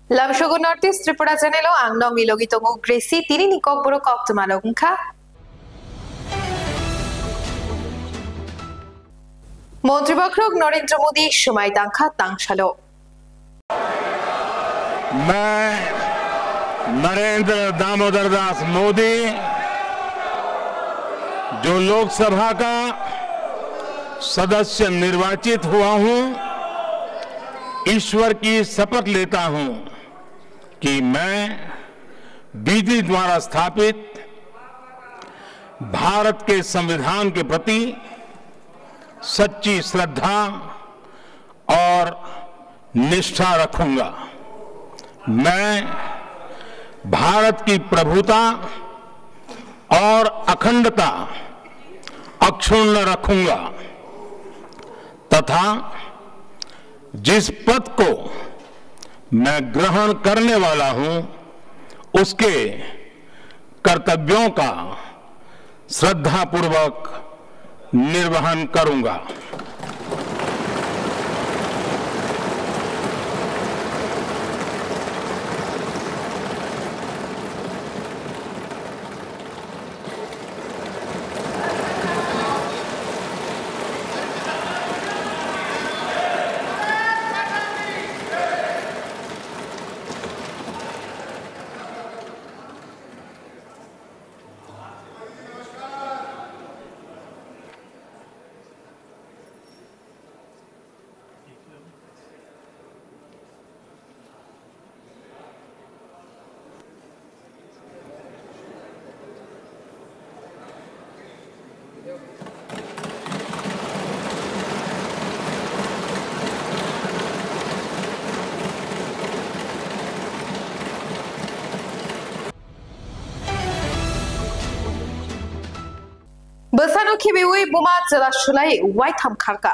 Lamshogo Northeast Tripura Janelo Angnong Ilogitomo Gracie Tirini Kopuro Koptumalonka Montribokroग Narendra Modi शुमाई दांखा तांगशालो मैं नरेंद्र दामोदर दास मोदी जो लोकसभा का सदस्य निर्वाचित हुआ हूं, ईश्वर की शपथ लेता हूं कि मैं विधि द्वारा स्थापित भारत के संविधान के प्रति सच्ची श्रद्धा और निष्ठा रखूंगा। मैं भारत की प्रभुता और अखंडता अक्षुण्ण रखूंगा तथा जिस पद को मैं ग्रहण करने वाला हूं उसके कर्तव्यों का श्रद्धापूर्वक निर्वहन करूंगा। Bersanu kibiwi bumat zelashulai white ham karka.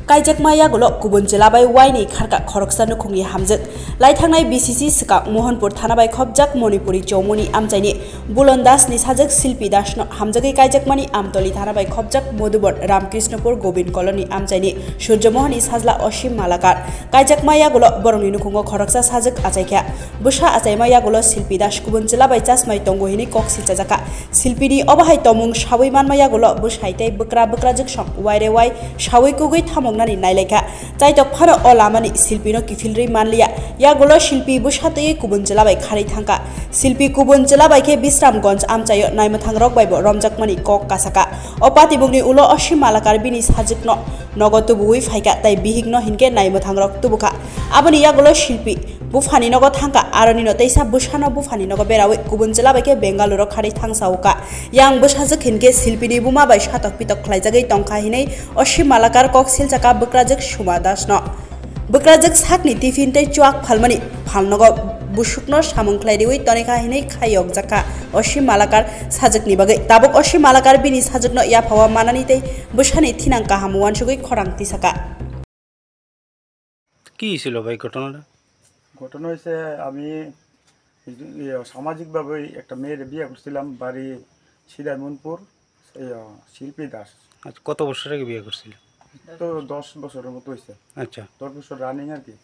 Kaijak maya golok kubun jelabai waini kharka khoroksa nukhungi hamjak lai thangnai BCC sikak Mohanpur thanabai khobjak Monipuri Chomoni amchaini Bulondas ni sajak Silpi Das no hamjagi kaijak mani amtoli thanabai khobjak Modubon Ramkrishnapur Gobind Colony amchaini Surjamohani sajla Oshim Malakar kaijak maya golok borongni nukhungo khoroksa sajak achaikya busha achai maya golok Silpi Das kubun jelabai chasmai tongohini koksi chajaka Silpi ni obahai tomung shawai man maya golok bushaitai bukra jak shong waire wai shawai kugui thamong nani naileka chaitok pharo olamani silpi no kifilri manliya ya golo silpi bushatei kubun jelabai khari thangka silpi kubun jelabai ke Bisramganj amchayo naimathang rok baibo romjakmani kok kasaka opati bugni ulo Oshim Malakar bini sajikno nogotu bui phaika tai bihigno hinke naimathang rok tubuka aboni ya golo silpi bufani nogo thangka aroni no teisa bushano bufani nogo berawi kubun jelabai ke Bengaluru khari thangsauka yang bushajak hinke silpi ni buma bai shatok pitok khlaijagai tongkha hinei Oshim Malakar kok silchaka bukrajak Shuma Das no bukrajak sakni tifin tei chuak phalmani phalnogo busukno samungkhlaidiwi tonika hinei khayok jaka Oshim Malakar sajakni bagai tabuk Oshim Malakar bini sajakno ya phawa manani tei bushani thinang kahamuan sugoi khorang tisaka কি ছিল ভাই ঘটনাটা? ঘটনা হয়েছে আমি সামাজিকভাবে একটা মেয়ের বিয়ে করছিলাম বাড়ি সিদামনপুর শিল্পী দাস। আচ্ছা, কত বছর আগে বিয়ে করছিল? তো 10 বছরের মতো হয়েছে। আচ্ছা, 10 বছর রানিং আর কি।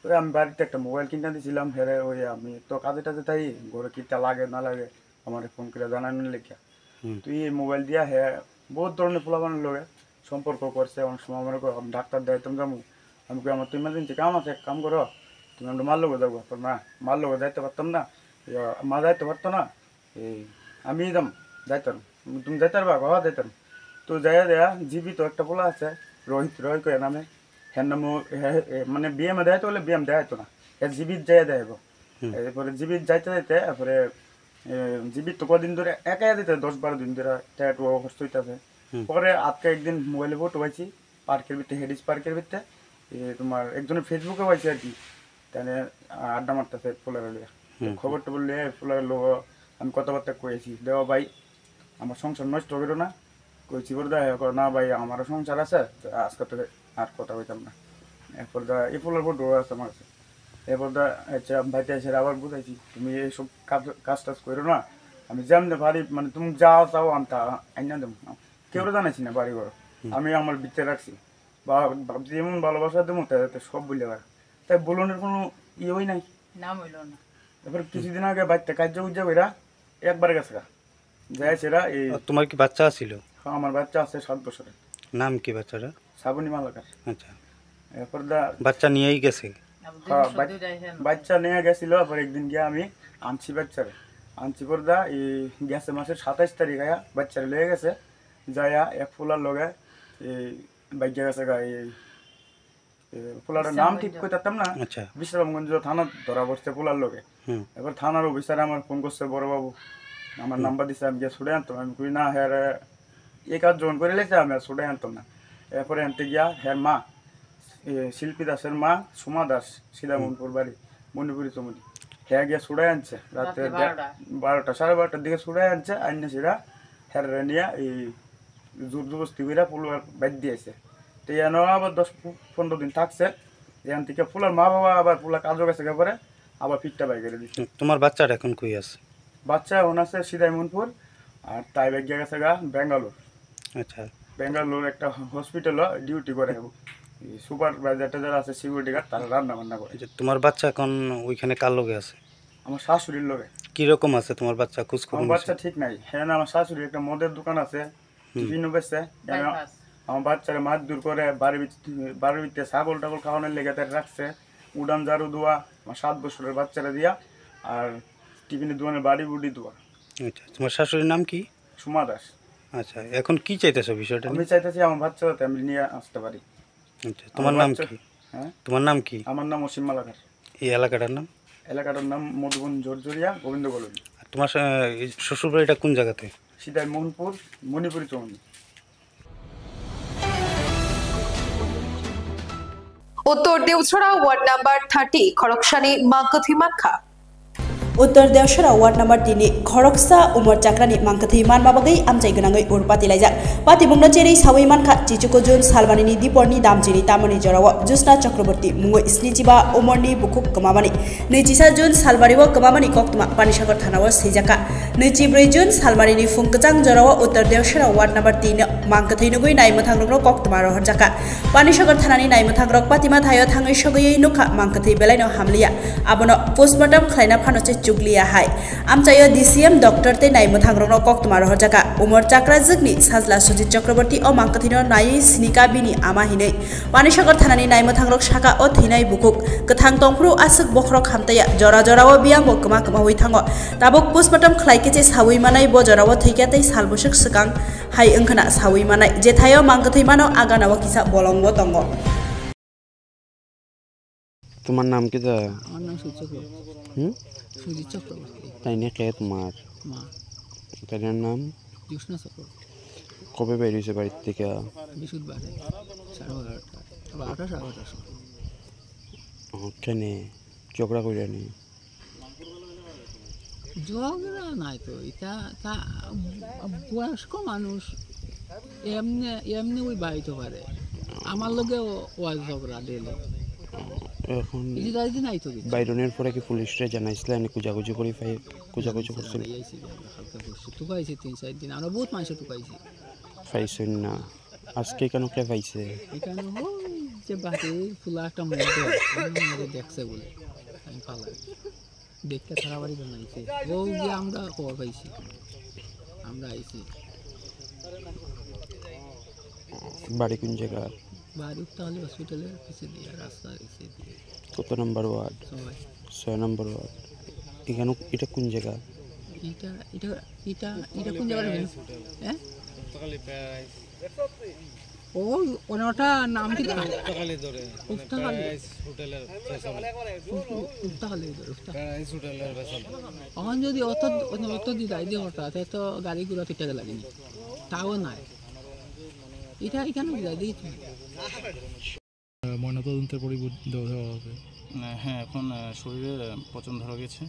তো আমি বাড়িতে একটা মোবাইল কিনে দিয়েছিলাম, হেরে ওই আমি তো কাজে টাজে তাই ঘরে কিটা লাগে না লাগে আমার ফোন করে জানানোর লেখা। তুই এই মোবাইল দিয়া হ্যাঁ বহুত ধরনের পোলাপানের লোকে সম্পর্ক করছে। অনেক সময় আমার ডাক্তার দেয় তুমি যাবো, আমি কই আমার তো ইমার্জেন্সি কাম আছে, এক কাম করো তুমি আমরা মার লোকে যাবো। তোর না মার লোকে যাইতে পারতাম না, মা যাইতে পারতো না, এই আমি যাম যাইতাম, তুমি যাইতে পারবা? বাবা যাইতাম। তো যাইয়া দেয়া জীবিত একটা পোলা আছে রোহিত রয় কয়ে নামে, হ্যাঁ নাম মানে বিএমে দেয় তো বলে বিএম দেয় তো না, এর জীবিত যাইয়া দেব। এরপরে জীবিত যাইতে যাইতে তারপরে জীবিত তো কদিন ধরে একাই দিতে 10-12 দিন ধরে ট্যাটু অবস্থা হইতেছে। পরে আজকে একদিন মোবাইলে ফটো পাইছি পার্কের ভিতরে, হেডিস পার্কের ভিতরে তোমার একজনের ফেসবুকে পাইছি আর কি, তাহলে আড্ডা মারতেছে ফুলের লিয়া। খবরটা বললে ফুলের লোক আমি কথাবার্তা কয়েছি, দেওয়া ভাই আমার সংসার নষ্ট করো না, কইছি বলে দেখা না ভাই আমারও সংসার আছে, আজকে তো আর কথা হইতাম না। এরপর এই ফুলের ফটো আছে আমার কাছে। এরপর ভাইতে এসে আবার বুঝাইছি তুমি এইসব কাজ টাজ করো না, আমি যেমনি পারি মানে তুমি যা চাও আমি তা আইনা দেবো, কেউ জানাইছি না বাড়ি ঘর, আমি আমার ভিতরে রাখছি বা ভাবছি এমন ভালোবাসা দেবো তাতে সব বলে পারে। তাই বুলনের কোনো ইয়েই নাই, নাম হইল না। তারপর কিছুদিন আগে বাচ্চা কার্য উজ্জা কইরা একবার গেছে যায় সেরা এই। তোমার কি বাচ্চা ছিল? আমার বাচ্চা আছে 7 বছরের। নাম কি বাচ্চাটা? শ্রাবণী মালাকার। আচ্ছা, এরপর বাচ্চা নিয়েই গেছে? বাচ্চা নিয়ে গেছিল, আবার একদিন গিয়ে আমি আনছি বাচ্চারে, আনছি পর এই গেছে মাসের 27 তারিখ আয়া বাচ্চারে লেগে গেছে যাইয়া এক ফুলার লগে এই বাইকে গেছে গা। এই পোলার নাম ঠিক করতাম না, বিশ্রামগঞ্জ থানা ধরা পড়ছে পোলার লগে। এবার থানার অফিসার আমার ফোন করছে, বড় বাবু আমার নাম্বার দিচ্ছে, আমি গিয়ে ছুটে আনতাম। আমি কই না, হ্যাঁ এই কাজ জোন করে লেছে, আমি আর ছুটে আনতাম না। এরপরে আনতে গিয়া হ্যাঁ মা শিল্পী দাসের মা সুমা দাস, সিদামনপুর বাড়ি, মণিপুরি চমনি, হ্যাঁ গিয়া ছুড়াই আনছে রাতে 12টা 12:30টার দিকে ছুড়াই আনছে। আইনে সেরা হ্যাঁ নিয়ে এই জোর জবস্তি করে পোলার বাইর দিয়েছে। তো এনে আবার 10-15 দিন থাকছে। এখান থেকে পোলার মা বাবা আবার পোলা কাজও গেছে পরে আবার ফিটটা বাই করে দিচ্ছে। তোমার বাচ্চাটা এখন কই আছে? বাচ্চা এখন আছে সিদামনপুর, আর তাই বাইক গেছে গা বেঙ্গালোর। আচ্ছা, বেঙ্গালোর একটা হসপিটাল ডিউটি করে, সুপারভাইজারটা যারা আছে সিকিউরিটি গার্ড, তারা রান্না বান্না করে। তোমার বাচ্চা এখন ওইখানে কার লগে আছে? আমার শাশুড়ির লগে। কিরকম আছে তোমার বাচ্চা? খোঁজখবর? আমার বাচ্চা ঠিক নাই। হ্যাঁ, আমার শাশুড়ি একটা মদের দোকান আছে, টিফিনও বেচছে। আমার বাচ্চাকে মাছ দূর করে বাড়ির ভিতরে ছাগল টাগল খাওয়ানোর লেগে তার রাখছে, উড়ান ঝাড়ু দোয়া আমার 7 বছরের বাচ্চারা দিয়া, আর টিফিনের দোকানের বাড়ি বুড়ি দোয়া। আচ্ছা, তোমার শাশুড়ির নাম কি? সুমা দাস। আচ্ছা, এখন কি চাইতেছো বিষয়টা? আমি চাইতেছি আমার বাচ্চা যাতে আমি নিয়ে আসতে পারি। আচ্ছা, তোমার নাম কি? হ্যাঁ, তোমার নাম কি? আমার নাম অসীম মালাকার। এই এলাকাটার নাম? এলাকাটার নাম মধুবন জোরজরিয়া গোবিন্দ কলোনি। তোমার শ্বশুর বাড়িটা কোন জায়গাতে? সিদাই মোহনপুর, মণিপুরি চৌনি। উত্তর দেওছড়া ওয়ার্ড নাম্বার 30 খড়কসানি মাংকথি মানখা। उत्तर देवसरा वार्ड नम्बर 3 खरकसा उमर चाक्रानि मांकथै मानमा बगै आमचाइ गनाङै उरपाति लाइजा पाति बुंना चेरै सावै मानखा चिचुको जुन सालमानिनि दिपरनि दामजिनि तामनि जराव जुसना चक्रवर्ती मुङै स्निजिबा उमरनि बुकुक कमामानि 24 जुन सालबारिव कमामानि कक्तमा पानिसागर थानाव सैजाका 24 जुन सालमानिनि फुंकचां जराव उत्तर देवसरा वार्ड नम्बर 3 मांकथै नगै नायमथांग्रक कक्तमा रहरजाका पानिसागर थानानि नायमथांग्रक पातिमा थायो थाङै सगैयै नुखा मांकथै बेलाइनो हामलिया आबनो पोस्टमार्टम खालायना फानोचे चुगलिया हाय आमचायो डीसीएम डॉक्टर ते नायमथांग्रक कक्तमा रहरजाका उमर चाक्राजगनि साजला सुजित चक्रवर्ती अ मांकथैनो नायै स्निका बिनि आमाहिनै पानिसागर थानानि नायमथांग्रक शाखा अ थैनाय बुकुक गोथां तंफ्रु आसुक बख्रक हामताया जरा जराव बियांग कमा कमा होय थाङो ताबुक पोस्टमार्टम खालायकेचे सावै मानाय ब जराव थैखातै सालबसक सकां हाय ओंखना सावै मानाय जेथायो मांकथै मानो आगानाव किसा बलंग तंग। তোমার নাম কি? আমার নাম সুজিত চক্রবর্তী। তাই না কে তোমার মা? তাই নাম জ্যোৎস্না চক্রবর্তী। কবে বেরিয়েছে বাড়ির থেকে? বৃহস্পতিবারে 12:30 বা 12:30। কেন ঝগড়া করে নি? ঝগড়া নাই তো, এটা তা বয়স্ক মানুষ এমনি এমনি ওই বাড়িতে পারে, আমার লগে ওয়াজ ঝগড়া দিলে এখন নাই তো। বাইরনের পরে কি পুলিশরা জানাইছিল এনে কুজাকুজি করে কুজাকুজি করছিল? টুকাইছে 3-4 দিন, আমরা বহুত মানুষ টুকাইছি। পাইছেন না আজকে কেন কে পাইছে? এখানে যে বাড়ি ফুলা একটা মধ্যে দেখছে বলে আমি পালাই দেখতে খারাপ বাড়ি বানাইছে ও যে আমরা খবর পাইছি, আমরা আইছি। বাড়ি কোন জায়গা? বাড়ি তাহলে হসপিটালের পিছিয়ে দিয়ে রাস্তা পিছিয়ে দিয়ে। কত নম্বর ওয়ার্ড? 6 নম্বর ওয়ার্ড। এখানে এটা কোন জায়গা? এটা এটা এটা এটা কোন জায়গা? হ্যাঁ ও ওনাটা নাম কি? উফতাখালি ধরে উফতাখালি হোটেলের পেছনে উফতাখালি ধরে প্যারাডাইস হোটেলের পেছনে। এখন যদি অত দিদাই দিয়ে হঠাৎ তো গাড়ি ঘোড়া ঠিকঠাক লাগেনি, তাও নাই। এটা এখানে দিদাই দিয়ে ময়নাতদন্তের দেওয়া হবে। হ্যাঁ, এখন শরীরে পচন ধরা গেছে,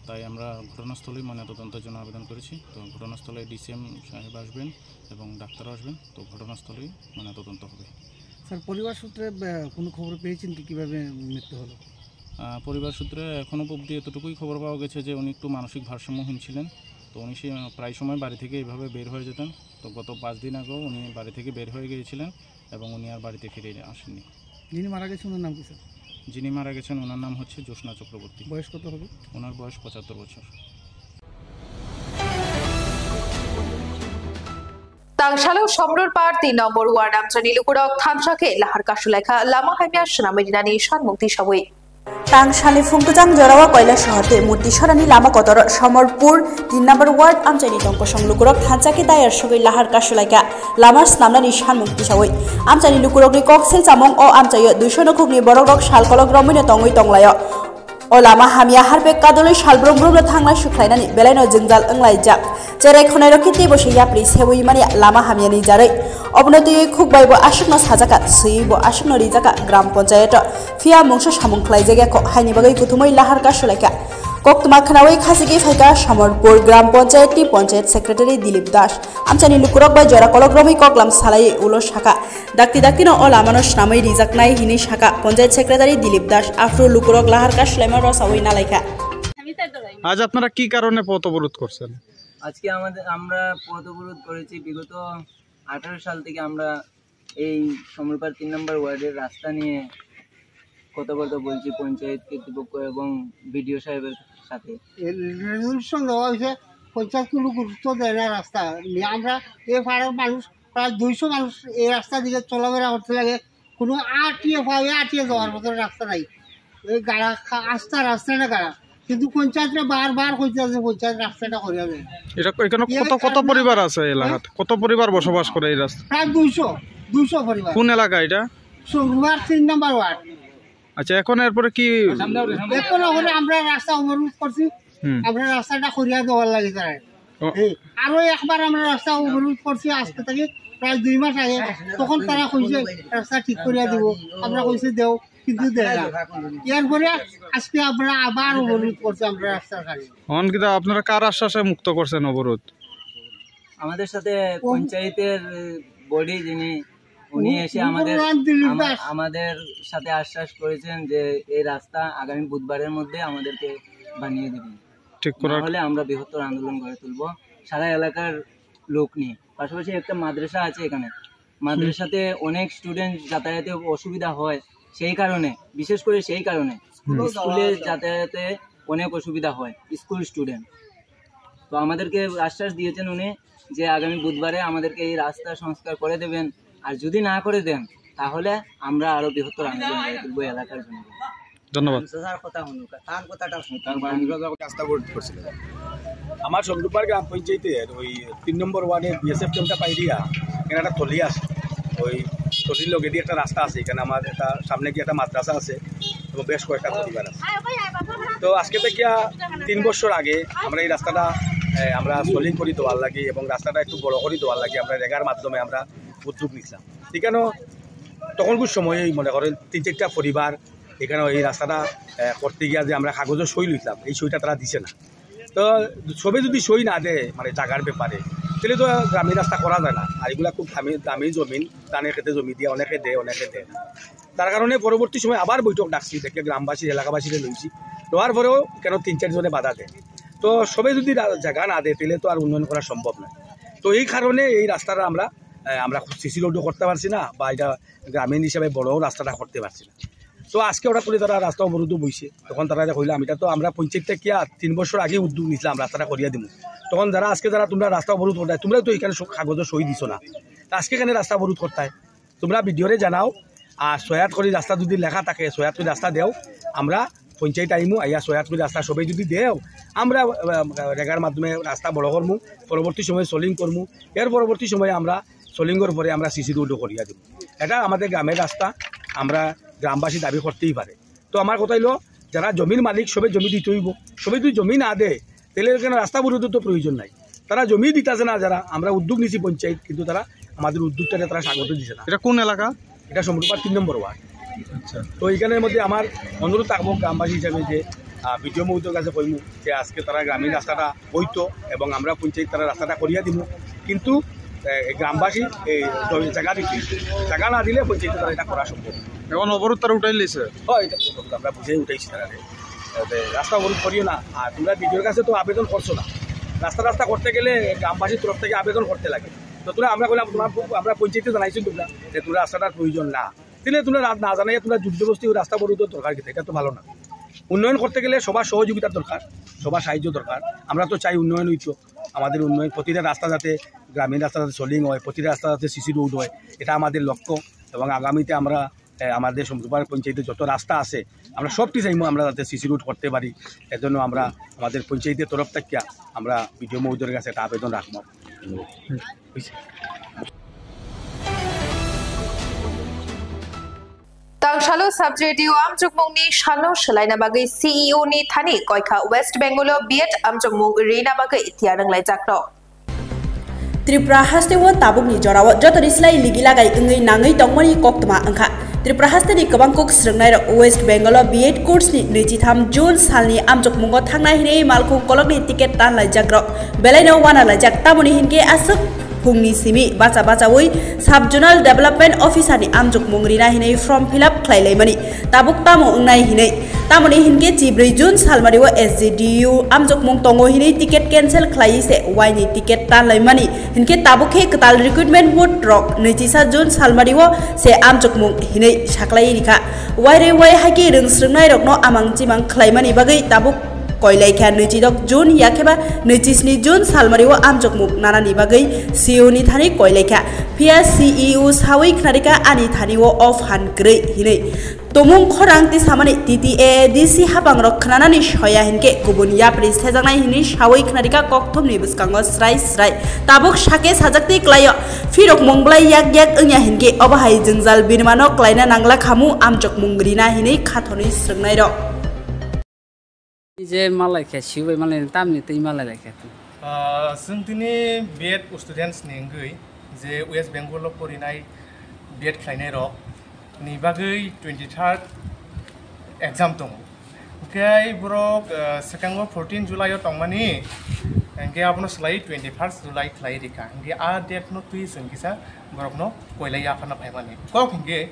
তাই আমরা ঘটনাস্থলে ময়নাতদন্তের জন্য আবেদন করেছি। তো ঘটনাস্থলে ডিসিএম সাহেব আসবেন এবং ডাক্তার আসবেন, তো ঘটনাস্থলেই ময়নাতদন্ত হবে। স্যার, পরিবার সূত্রে কোনো খবর পেয়েছেন কি কীভাবে মৃত্যু হলো? পরিবার সূত্রে এখনও অবধি এতটুকুই খবর পাওয়া গেছে যে উনি একটু মানসিক ভারসাম্যহীন ছিলেন। তো উনি প্রায় সময় বাড়ি থেকে এইভাবে বের হয়ে যেতেন। তো গত 5 দিন আগেও উনি বাড়ি থেকে বের হয়ে গিয়েছিলেন এবং উনি আর বাড়িতে ফিরে আসেননি। যিনি মারা গেছেন ওনার নাম কি স্যার? যিনি মারা গেছেন ওনার নাম হচ্ছে জ্যোৎস্না চক্রবর্তী। বয়স কত হবে? ওনার বয়স 75 বছর। তাংশালো সমরুর পার 3 নম্বর ওয়ার্ড আমচানি লুকুরক থামসাকে লাহার কাশুলেখা লামা হাইমিয়া সোনামেরিনানি সানমুক্তি সবই তাংশালি ফুংটুজাং জরাওয়া কয়লা শহরতে মূর্তি সরানি লামা কতর সমরপুর 3 নম্বর ওয়ার্ড আমচানি টংকসং লুকুরক থানচাকে দায়ার সগৈ লাহার কাশুলাইকা লামার স্নামনানি সানমুক্তি সবই আমচানি লুকুরকনি ককসেল চামং ও আমচাইয় 200 নখুকনি বরক শালকলক রমিন তংই তংলায় o lama hamia harbe kadoloi salbrom brom thangna suklainani belaino jingjal anglaijak jerai khonai rokiti bose yapri sebui mani lama hamiani jarai obnotoi khukbaibo asukno sajaka suibo asukno rijaka gram panchayat fia mungso samung khlaijage ko haini bagai kuthumoi lahar ka sulaika koktuma khanawai khasigi phaika samorpur gram panchayat panchayat secretary dilip das amchani lukurok bai jora kologromai koklam salai ulo shaka dakti no o lamano snamai rijaknai hini shaka panchayat secretary dilip das afro lukurok lahar ka sulaima রসাওই নালাইকা। আজ আপনারা কি কারণে পথ অবরোধ করছেন? আজকে আমরা পথ অবরোধ করেছি বিগত 18 সাল থেকে আমরা এই সমরপার 3 নম্বর ওয়ার্ডের রাস্তা নিয়ে কথা বলছি পঞ্চায়েত কর্তৃপক্ষ এবং বিডিও সাহেবের সাথে। রেজলিউশন দেওয়া হয়েছে, পঞ্চায়েত কোনো গুরুত্ব দেয় না রাস্তা নিয়ে। আমরা এই পাড়ার মানুষ প্রায় 200 মানুষ এই রাস্তা দিকে চলাফেরা করতে লাগে, কোনো আটিয়ে যাওয়ার মতো রাস্তা নাই। এই গাড়া রাস্তাটা গাড়া, কিন্তু পঞ্চায়েতরা বারবার কইতে আছে পঞ্চায়েত রাস্তাটা করে দেবে। এটা এখানে কত পরিবার আছে এলাকাতে? কত পরিবার বসবাস করে এই রাস্তা? প্রায় 200 পরিবার। কোন এলাকা এটা? সমরপুর 3 নম্বর ওয়ার্ড। আচ্ছা, এখন এরপরে কি? এখন আমরা রাস্তা অবরোধ করছি, আমরা রাস্তাটা করিয়া দেওয়ার লাগে তারা। আরো একবার আমরা রাস্তা অবরোধ করছি আজকে থেকে প্রায় 2 মাস আগে, তখন তারা কইছে রাস্তা ঠিক করিয়া দিব। আমরা কইছি দেও, কিন্তু দেয় না। এরপরে আজকে আমরা আবার অবরোধ করছি আমরা রাস্তার কাছে। আপনারা কার আশ্বাসে মুক্ত করছেন অবরোধ? আমাদের সাথে পঞ্চায়েতের বডি যিনি, উনি এসে আমাদের সাথে আশ্বাস করেছেন যে এই রাস্তা আগামী বুধবারের মধ্যে আমাদেরকে বানিয়ে দেবেন, ঠিক হলে আমরা বৃহত্তর আন্দোলন গড়ে তুলবো সারা এলাকার লোক নিয়ে। পাশাপাশি একটা মাদ্রাসা আছে এখানে, মাদ্রাসাতে অনেক স্টুডেন্ট যাতায়াতে অসুবিধা হয়, সেই কারণে বিশেষ করে স্কুলে যাতায়াতে অনেক অসুবিধা হয় স্কুল স্টুডেন্ট। তো আমাদেরকে আশ্বাস দিয়েছেন উনি যে আগামী বুধবারে আমাদেরকে এই রাস্তা সংস্কার করে দেবেন, আর যদি না করে দেন তাহলে আমরা আরো বৃহত্তর আন্দোলন গড়ে তুলবো এলাকার জন্য। ধন্যবাদ। আমার সমরুপার গ্রাম পঞ্চায়েতের ওই 3 নম্বর ওয়ার্ডের বিএসএফ ক্যাম্পটা পাইরিয়া এখানে একটা থলি আছে, ওই থলির লগে দিয়ে একটা রাস্তা আছে। এখানে আমার একটা সামনে গিয়ে একটা মাদ্রাসা আছে এবং বেশ কয়েকটা পরিবার আছে। তো আজকে থেকে 3 বছর আগে আমরা এই রাস্তাটা আমরা সলিং করি দেওয়ার লাগে এবং রাস্তাটা একটু বড় করে দেওয়ার লাগে আমরা রেগার মাধ্যমে আমরা উদ্যোগ নিচ্ছিলাম। এখানে তখন কিছু সময় মনে করেন 3-4টা পরিবার এখানে এই রাস্তাটা করতে গিয়া যে আমরা কাগজের সই লইতাম, এই সইটা তারা দিছে না। তো সবে যদি সই না দেয় মানে জায়গার ব্যাপারে, তাহলে তো গ্রামীণ রাস্তা করা যায় না। আর এগুলা খুব দামি জমিন, দানের ক্ষেত্রে জমি দিয়ে অনেকে দেয় না। তার কারণে পরবর্তী সময় আবার বৈঠক ডাকছি, দেখে গ্রামবাসী এলাকাবাসীরা লইছি, দেওয়ার পরেও কেন 3-4 জনে বাধা দেয়। তো সবে যদি জায়গা না দেয় তাহলে তো আর উন্নয়ন করা সম্ভব নয়। তো এই কারণে এই রাস্তাটা আমরা সিসি রোডও করতে পারছি না, বা এটা গ্রামীণ হিসাবে বড় রাস্তাটা করতে পারছি না। তো আজকে ওরা করে তারা রাস্তা অবরোধ বইছে। তখন তারা কইলাম এটা তো আমরা পঞ্চায়েতটা কি 3 বছর আগে উদ্যোগ নিয়েছিলাম রাস্তাটা করিয়া দিব। তখন আজকে তোমরা রাস্তা অবরোধ করতে, তোমরা তো এখানে কাগজের সই দিছো না, আজকে এখানে রাস্তা অবরোধ করতে তোমরা ভিডিওরে জানাও। আর 6 করে রাস্তা যদি লেখা থাকে 6 করে রাস্তা দেও, আমরা পঞ্চায়েত আইমু, আইয়া 6 করে রাস্তা সবাই যদি দেও আমরা রেগার মাধ্যমে রাস্তা বড় করমু, পরবর্তী সময় সলিং করমু। এর পরবর্তী সময়ে আমরা সলিংয়ের পরে আমরা সিসি রোডও করিয়া দেব। এটা আমাদের গ্রামের রাস্তা, আমরা গ্রামবাসী দাবি করতেই পারে। তো আমার কথা হইল যারা জমির মালিক সবে জমি দিতে হইব, সবাই যদি জমি না দেয় তাহলে এখানে রাস্তা বরোধের তো প্রয়োজন নাই। তারা জমি দিতেছে না, যারা আমরা উদ্যোগ নিছি পঞ্চায়েত, কিন্তু তারা আমাদের উদ্যোগটাকে তারা স্বাগত দিচ্ছে না। এটা কোন এলাকা? এটা সমরুপার 3 নম্বর ওয়ার্ড। আচ্ছা, তো এইখানের মধ্যে আমার অনুরোধ থাকবো গ্রামবাসী হিসাবে যে বিডিও মহোদয়ের কাছে কইমু যে আজকে তারা গ্রামীণ রাস্তাটা হইতো এবং আমরা পঞ্চায়েত তারা রাস্তাটা করিয়া দিব, কিন্তু গ্রামবাসী এই জায়গা দিচ্ছি, জায়গা না দিলে পঞ্চায়েতে তারা এটা করা সম্ভব। এখন অবরোধ তারা উঠাই লিছে? হয়, এটা আমরা বুঝেই উঠাইছি তারা রাস্তা অবরোধ করিও না। আর তোমরা বিডিওর কাছে তো আবেদন করছো না, রাস্তা করতে গেলে গ্রামবাসীর তরফ থেকে আবেদন করতে লাগে। তো তোমরা আমরা বললাম আমরা পঞ্চায়েতে জানাইছি তোমরা যে তোমরা রাস্তাটার প্রয়োজন না, দিলে তোমরা না জানাই তোমরা যুদ্ধবস্তি রাস্তা বড়দের দরকার কিন্তু এটা তো ভালো না। উন্নয়ন করতে গেলে সবার সহযোগিতার দরকার, সবার সাহায্য দরকার। আমরা তো চাই উন্নয়ন হইতো, আমাদের উন্নয়ন প্রতিটা রাস্তা যাতে গ্রামীণ রাস্তা যাতে সোলিং হয়, প্রতিটা রাস্তা যাতে সিসি রোড হয়, এটা আমাদের লক্ষ্য। এবং আগামীতে আমরা আমাদের সমুদ্র পঞ্চায়েতে যত রাস্তা আছে আমরা সবটি চাইবো আমরা যাতে সিসি রোড করতে পারি। এর জন্য আমরা আমাদের পঞ্চায়েতের তরফ থেকে আমরা বিডিও মহোদয়ের কাছে একটা আবেদন রাখবো। Tangsalo subredio amjukmung ni shalo selaina bagai CEO ni thani koikha West Bengal biat amjukmung rina bagai tiarang lai jakro. Tripura haste wo tabuk ni jorawo jotori slai ligila gai ngai nangai tongmani koktma angkha. Tripura haste ni kabang kok srengnai West Bengal biat course ni 23 June salni amjukmungo thangnai hinei malkhung kolok ni ticket tan lai jakro. Belaino wana lai jak tamoni hinke asuk Pungni simi baca woi subjonal development officer ni amjuk mungrina hinei form fill up khlailai mani tabuk tamo ungnai hinei tamoni hinke 4 June salmari wo SGDU amjuk mung tongo hinei ticket cancel khlai se wai ni ticket tan lai mani hinke tabuk he katal recruitment board rok 27 June salmari wo se amjuk mung hinei saklai rikha wai re wai haki rengsrungnai rok no amang chimang khlai mani bagai tabuk Koilaikan 22 June yakeba 27 June salmari wo amjok muk nanani bagai CEO ni thani koilaika pia CEO sawi knarika ani thani wo off han grei hinei tomung khorang ti samani TTA DC habang rok khnanani shoya hinke kubun ya pris thejangnai hini sawi knarika kokthom ni buskango srai tabuk sake sajakti klayo firok mongblai yak engya hinke obahai jengjal binmano klaina nangla khamu amjok mungrina hinei khathoni srungnai ro যে মালাই খে শিবাই মালাই তামনি তৈ মালাই লাইখে जों दिनै B.Ed students निंगै जे waste Bengal फरायनाय B.Ed खालायनाय रक नि बागै 23 एग्जाम दं ओमफ्राय बरक सेकेन्ड 14 जुलाइआव दंमानि ओमफ्राय आबनो सोलाय 21 जुलाइ खालाय रिखा ओमफ्राय आ डेट न तुइ जों किसा बरकनो कोइलाय आफाना फायमानि कक ओमफ्राय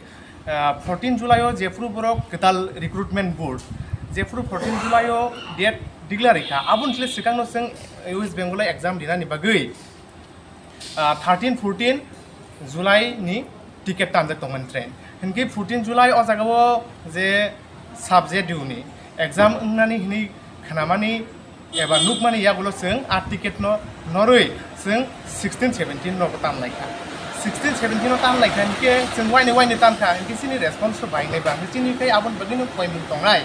14 जुलाइआव जेफ्रु बरक Gadal recruitment board जेफ्रु 14 जुलाइआव date डिक्लेयारिखा आबुन slay सिगांनो जों वेस्ट बेंगल एग्जाम दिनानि बागै 13-14 जुलाइ नि टिकेट तानजाक दंमोन ट्रेन हिनके 14 जुलाइ अ जागाव जे साबजेक्ट दिउनि एग्जाम ओंनानि हिनि खानामानि एबा नुकमानि यागुलो जों आ टिकेट न नरै जों 16-17 न तानलायखा 16-17 न तानलायखा हिनके जों वाइने तानखा हिनके सिनि रेसपन्स बायनाय बा हिनके आबुन बागैनो पयमुं दंनाय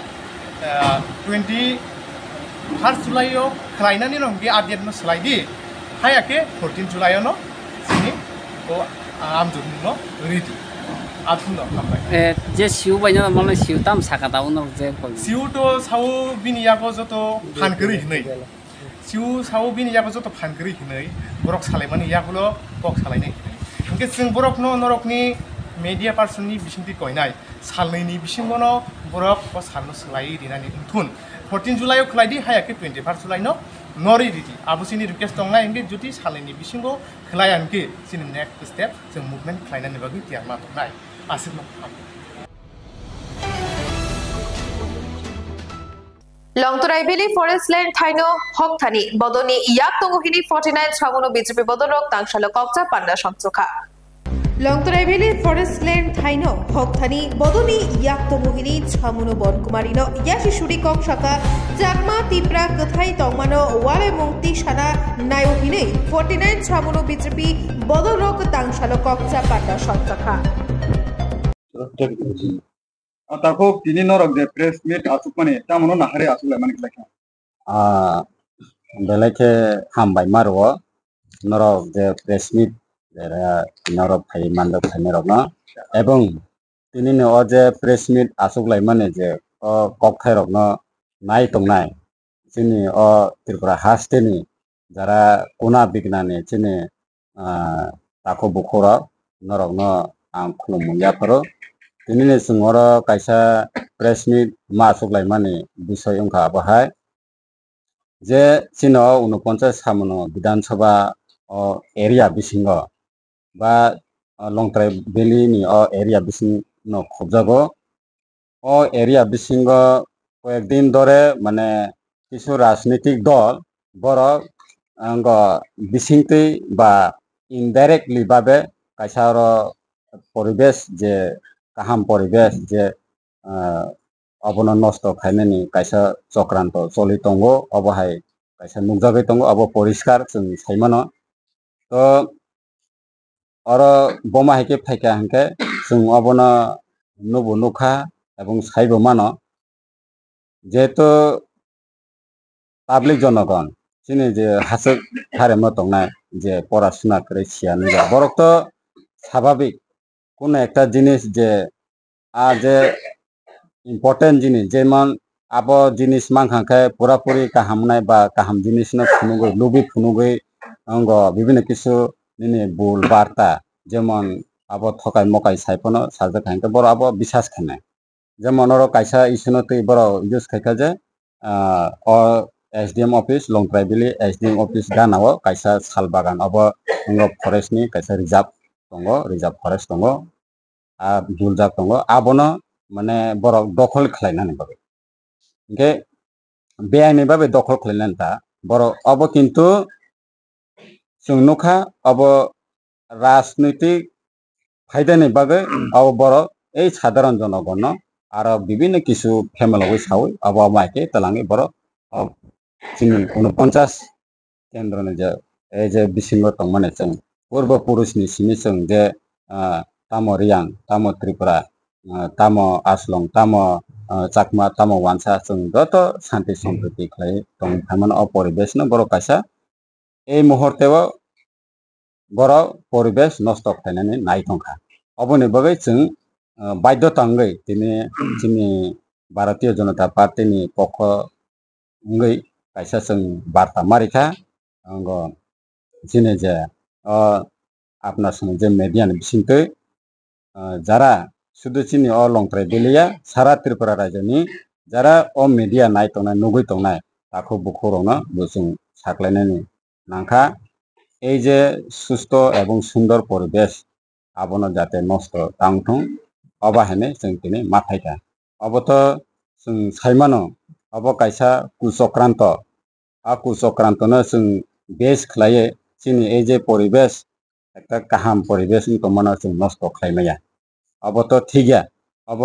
21 जुलाइआव खालायनानै न बे आपडेट न सोलायदि हायाके 14 जुलाइआव न जोंनि आमजुगनि न रेडि आथुन खालामबाय जे सिउ बायना माने सिउ ताम साकाताव न जे सिउ तो साउ बिनियागो जत फानगरि हिनै सिउ साउ बिनियागो जत फानगरि हिनै बरक सालायमानि यागुलो बक सालायनाय हिनै जों बरक न नरकनि media personनि बिसिंति कयनाय सालनैनि बिसिंगन बरक ब सालनो सोलाय दिनानि थुन 14 जुलाइआव खलायदि हायाके 21 जुलाइ न नरि रिदि आबुसिनि रिक्वेस्ट दंना इंगे जुदि सालनैनि बिसिंगो खलायानके सिनि नेक्स्ट स्टेप जों मुभमेन्ट खलायनानि बागै तियारमा दंनाय आसिनो Longtorai Valley Forest Land Thaino Hokthani Bodoni Yak Tongohini 49 Chamono BJP Bodorok Tangshalo Kokcha Panda Shamsukha Longtorai Valley Forest Land Thaino Hokthani Bodoni Yak Tongohini Chamono Bonkumarino Yashi Shuri Kok Shaka Jakma Tipra Kathai Tongmano Wale Mungti Shana Nayohine 49 Chamono BJP Bodorok Tangshalo Kokcha Panda Shamsukha Tako tini norok de press meet asuk mane tamono nahare asuk lemani kelakha. Belake hambai marwo norok de press meet norok phai mandok phai norok na ebong tini ne o je press meet asuk lemani je kok thai rok no nai tongnai chini o Tripura haste ni jara kona bignani chini tako bukhora norok no ang khulumya pharo Ini nih sengoro kaisa press meet masuk lagi mana bisa yang kahai. Je sino 49 samono Bidhan Sabha area bisingo ba Longtorai Valley ni area bising no khobjago area bisingo কয়েকদিন ধরে মানে কিছু রাজনৈতিক দল বড় আঙ্গ বিসিংতে বা indirectly ভাবে কাইসার পরিবেশ যে kaham poribesh je abono nosto khainani kaisa chokranto choli tongo abo hai kaisa nukjagui tongo abo poriskar chung saimano to oro boma haike phaika hanke chung abono nubu nukha ebong saibo mano jehetu public jonogon chini je hasuk haremo tongnai je porashuna kore siyan borok to স্বাভাবিক কোন একটা জিনিস যে যে important জিনিস যেমন আবো জিনিস মাংখাঙ্খায় পুরাপুরি কাহাম নাই বা কাহাম জিনিস না ফুনুগই লুবি ফুনুগই অঙ্গ বিভিন্ন কিছু নিনে ভুল বার্তা যেমন আবো থকাই মকাই সাইপনো সাজা খাইতে বড় আবো বিশ্বাস খানে যেমন ওর কাইসা ইসুনতে বড় ইউজ খাইকা যে SDM অফিস লংট্রাইবেলি SDM অফিস গানাও কাইসা সালবাগান আবো অঙ্গ ফরেস্টনি কাইসা reserve tongo reserve forest tongo duljak tongo abono mane borok dokhol khlainani babe ge beani babe dokhol khlainan ta borok abo kintu chung nukha abo rajnitik faidani babe abo borok ei sadharon jonogonno aro bibhinno kichu family oi sawi abo maike talangi borok chini 49 kendroni je ei je bisingo tongmane chung পূর্বপুরুষনি সিমিসং যে তামো রিয়াং তামো ত্রিপুরা তামো আশলং তামো চাকমা তামো ওয়ানসা जों যত শান্তি সম্প্রীতি খাই তং থামান অপরিবেশ ন বড় কাইসা এই মুহূর্তেও বড় পরিবেশ নষ্ট খাইনানি নাই তংখা অবনি বাগৈ जों বাধ্যতাঙ্গৈ তিনি চিনি ভারতীয় জনতা পার্টিনি পক্ষ ngৈ কাইসা जों বার্তা মারিখা অঙ্গ চিনে যে আপনার সঙ্গে যে মিডিয়ান বিসিংতে যারা শুধু চিনি লংট্রাই বেলিয়া সারা ত্রিপুরা রাজ্যনি যারা মিডিয়া নাই তংনাই নুগুই তংনাই তাকে বুখরনো বুঝুং সাকলাইনানি নাংখা এই যে সুস্থ এবং সুন্দর পরিবেশ আবনো যাতে নষ্ট তাংথং অবাহেনে जों তিনি মাথাইকা অবত जों সাইমানো অব কাইসা কুচক্রান্ত কুচক্রান্তনো जों বেশ খ্লায়ে চিনি এই যে পরিবেশ একটা কাহাম পরিবেশ তোমানো जों নষ্ট খাইমায়া অব তো ঠিকয়া অব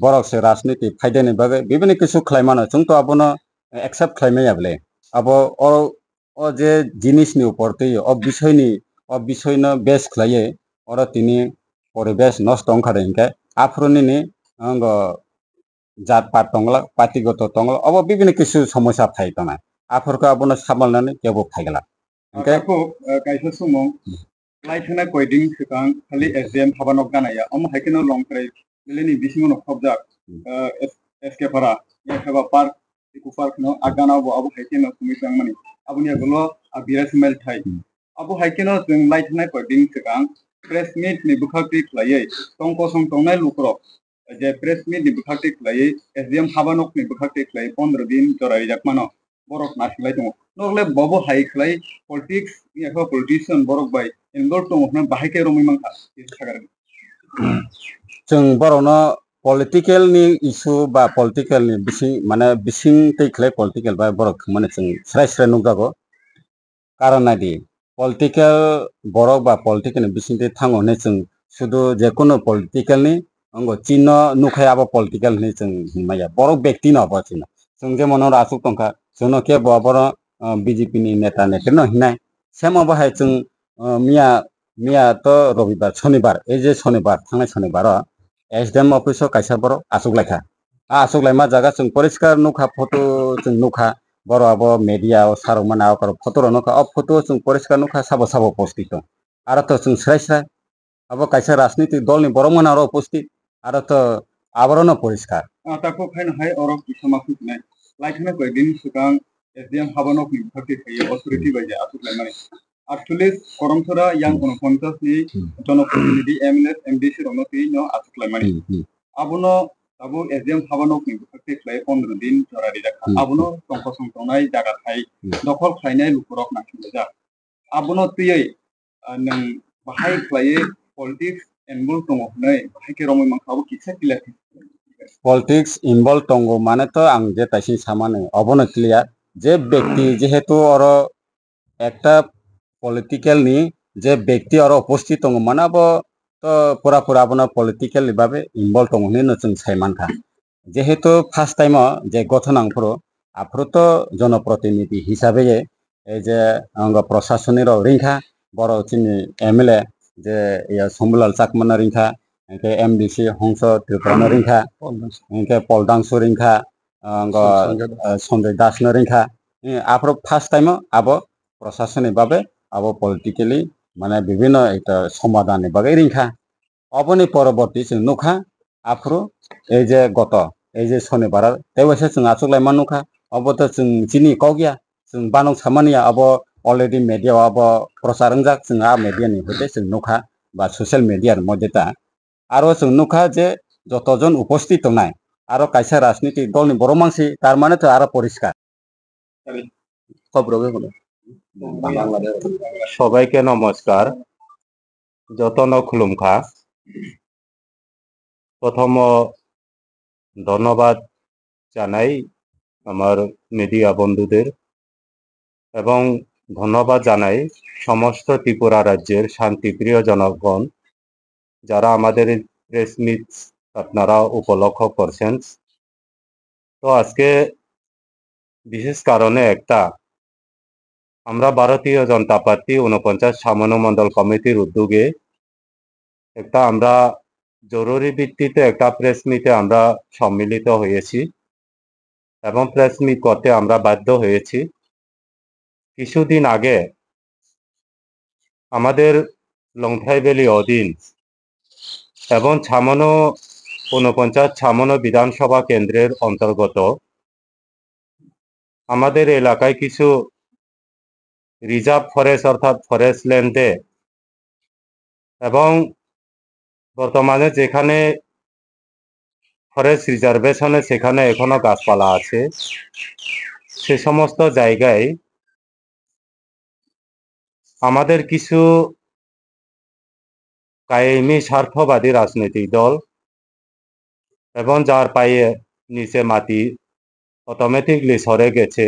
বরকসে রাজনীতি ফাইদানি বাগে বিভিন্ন কিছু খাইমানো जों তো আবনো একসেপ্ট খাইমায়া বলে অব ও যে জিনিসনি উপর তুই বিষয়নো বেশ খাইয়ে ওর তিনি পরিবেশ নষ্ট খাইকে আফ্রনিনি অঙ্গ জাত পাট তংলা পাতিগত তংলা অব বিভিন্ন কিছু সমস্যা থাইতো না আফরকে আবনো সামালনানি কেবো ফাইগলা Aku kaisa sumong laithana koiding sikang khali SDM habanok ganaya haikeno longtrai leni bisingono khobjak SK para ya haba park iku park no agana bo abu haikeno sumisang mani abuni agulo abiras mel thai abu haikeno जों laithana koiding sikang press meet ni bukhakti khlaiye tongko song tongnai lukrok je press meet ni bukhakti khlaiye SDM habanok ni bukhakti khlaiye 15 din jorai jakmano borok nasilai dong nokle bobo hai khlai politics ya politician borok bai involved dong na bahike romi mangka sagar जों बरनो political नि issue बा political नि बिसिं तै खले political बा बरक माने जों स्राय स्राय नुगागो कारण आदि पॉलिटिकल बरक बा पॉलिटिकल नि बिसिं तै थांगो ने जों शुद्ध जे कोनो पॉलिटिकल नि अंगो चिन्ह नुखाय आबो पॉलिटिकल नि जों हिमाया बरक व्यक्ति न बा चिन्ह जों जे मनर आसुक तंखा जोंनो के बर बीजेपी नि नेता नेथनो हिनाय सेम बाहाय जों मिया तो रविवार शनिवार এই যে শনিবার थांनाय শনিবার SDM অফিসও কাইসা बर आसुकलायखा आसुकलायमा जागा जों परिष्कार नुखा फटो जों नुखा बर आबो मीडिया सारमाना आकर फटो नुखा फटो जों परिष्कार नुखा साबो उपस्थित आरो तो जों स्राय स्राय आबो काइसा राजनीतिक दलनि बरमना आरो उपस्थित आरो तो आबरनो परिष्कार ताको खाइन हाय अरक बिसमा खुनाय लाइथना कोइदिन सुकां SDM हाबानक नि भक्ति थायो अथॉरिटी बायजा आसुकलायमाने actually koromthora yang kono 50 ni जनप्रतिनिधि MLS MDC रनति न आसुकलायमाने आबुनो आबु SDM हाबानक नि भक्ति खलाय 15 दिन जरारि जाखा आबुनो संख संतनाय जागा थाय दखल खायनाय लुकुरक नाखिजा आबुनो तुयै नों बाहाय खलाय पॉलिटिक्स इनवॉल्व दङ नै बाहाय केरमै मांखाबो किसा किला पॉलिटिक्स इनवॉल्व दङ माने तो आं जे ताइसि सामाने अबनो क्लियर जे व्यक्ति जेहेतु और একটা পলিটিক্যাল নি যে ব্যক্তি আর উপস্থিত দङ माने अब তো পুরা আপনার পলিটিক্যালি ভাবে ইনভলভ দङ होननानै जों सायमानखा যেহেতু ফার্স্ট টাইম যে গঠন आंफोरो आफोरो तो जनप्रतिनिधि हिसाबै এই যে প্রশাসনের রিংখা বড় চিনি এমএলএ যে সমুলাল চাকমানা রিংখা একে এমডিসি হংস ত্রিপুরা রিংখা একে পলদাংসু রিংখা সঞ্জয় দাস রিংখা আফোর ফার্স্ট টাইম আবো প্রশাসনিক ভাবে আবো পলিটিক্যালি মানে বিভিন্ন এটা সমাধানের বাগে রিংখা অবনি পরবর্তী जों नुखा আফোর এই যে গত এই যে শনিবার তেবসে जों आचुगलायमान नुखा अबत जों चिनि कौगिया जों बानं सामानिया अब अलरेडी मीडिया अब प्रचार जाक जों आ मीडिया नि होते जों नुखा बा सोशल मीडिया मध्येता आरो जों नुखा जे যতজন উপস্থিত নাই आरो कायसा राजनीतिक दलनि बर' मानसि तार माने तो आरो परिष्कार সবাইকে নমস্কার যতন খুলুমখা প্রথম ধন্যবাদ জানাই আমার মিডিয়া বন্ধুদের এবং ধন্যবাদ জানাই সমস্ত ত্রিপুরা রাজ্যের শান্তিপ্রিয় জনগণ যারা আমাদের প্রেস মিট আপনারা উপলক্ষ করছেন তো আজকে বিশেষ কারণে একটা আমরা ভারতীয় জনতা পার্টি 49 সামান্য মন্ডল কমিটির উদ্যোগে একটা আমরা জরুরি ভিত্তিতে একটা প্রেস মিটে আমরা সম্মিলিত হয়েছি এবং প্রেস মিট করতে আমরা বাধ্য হয়েছি কিছুদিন আগে আমাদের লংথাই ভ্যালি অধীন এবং ছামনো 49 ছামনো বিধানসভা কেন্দ্রের অন্তর্গত আমাদের এলাকায় কিছু রিজার্ভ ফরেস্ট অর্থাৎ ফরেস্ট ল্যান্ডে এবং বর্তমানে যেখানে ফরেস্ট রিজার্ভেশনে সেখানে এখনো গাছপালা আছে সে সমস্ত জায়গায় আমাদের কিছু কায়েমি স্বার্থবাদী রাজনৈতিক দল এবং যার পায়ে নিচে মাটি অটোমেটিকলি সরে গেছে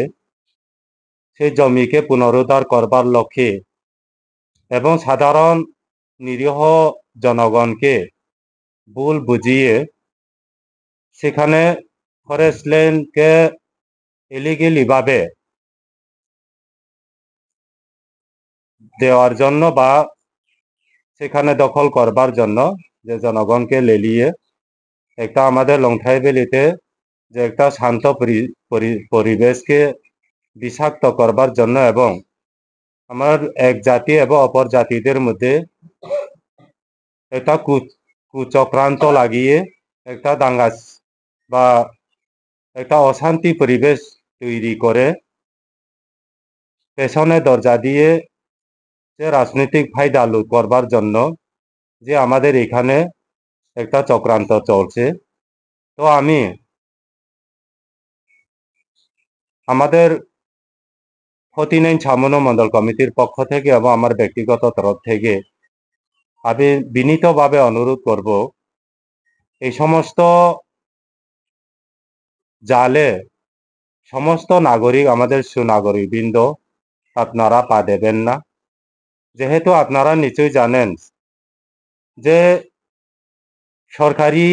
সেই জমিকে পুনরুদ্ধার করবার লক্ষ্যে এবং সাধারণ নিরীহ জনগণকে ভুল বুঝিয়ে সেখানে ফরেস্ট ল্যান্ডকে ইলিগালি ভাবে দেওয়ার জন্য বা সেখানে দখল করবার জন্য যে জনগণকে লেলিয়ে একটা আমাদের লংথাই ভ্যালিতে যে একটা শান্ত পরিবেশকে বিষাক্ত করবার জন্য এবং আমার এক জাতি এবং অপর জাতিদের মধ্যে একটা কুচক্রান্ত লাগিয়ে একটা দাঙ্গা বা একটা অশান্তি পরিবেশ তৈরি করে পেছনে দরজা দিয়ে যে রাজনৈতিক ফায়দা লুট করবার জন্য যে আমাদের এখানে একটা চক্রান্ত চলছে তো আমি আমাদের 49 ছামনো মন্ডল কমিটির পক্ষ থেকে এবং আমার ব্যক্তিগত তরফ থেকে আমি বিনীতভাবে অনুরোধ করব এই সমস্ত জালে সমস্ত নাগরিক আমাদের সুনাগরিক বৃন্দ আপনারা পা দেবেন না যেহেতু আপনারা নিশ্চয়ই জানেন যে সরকারি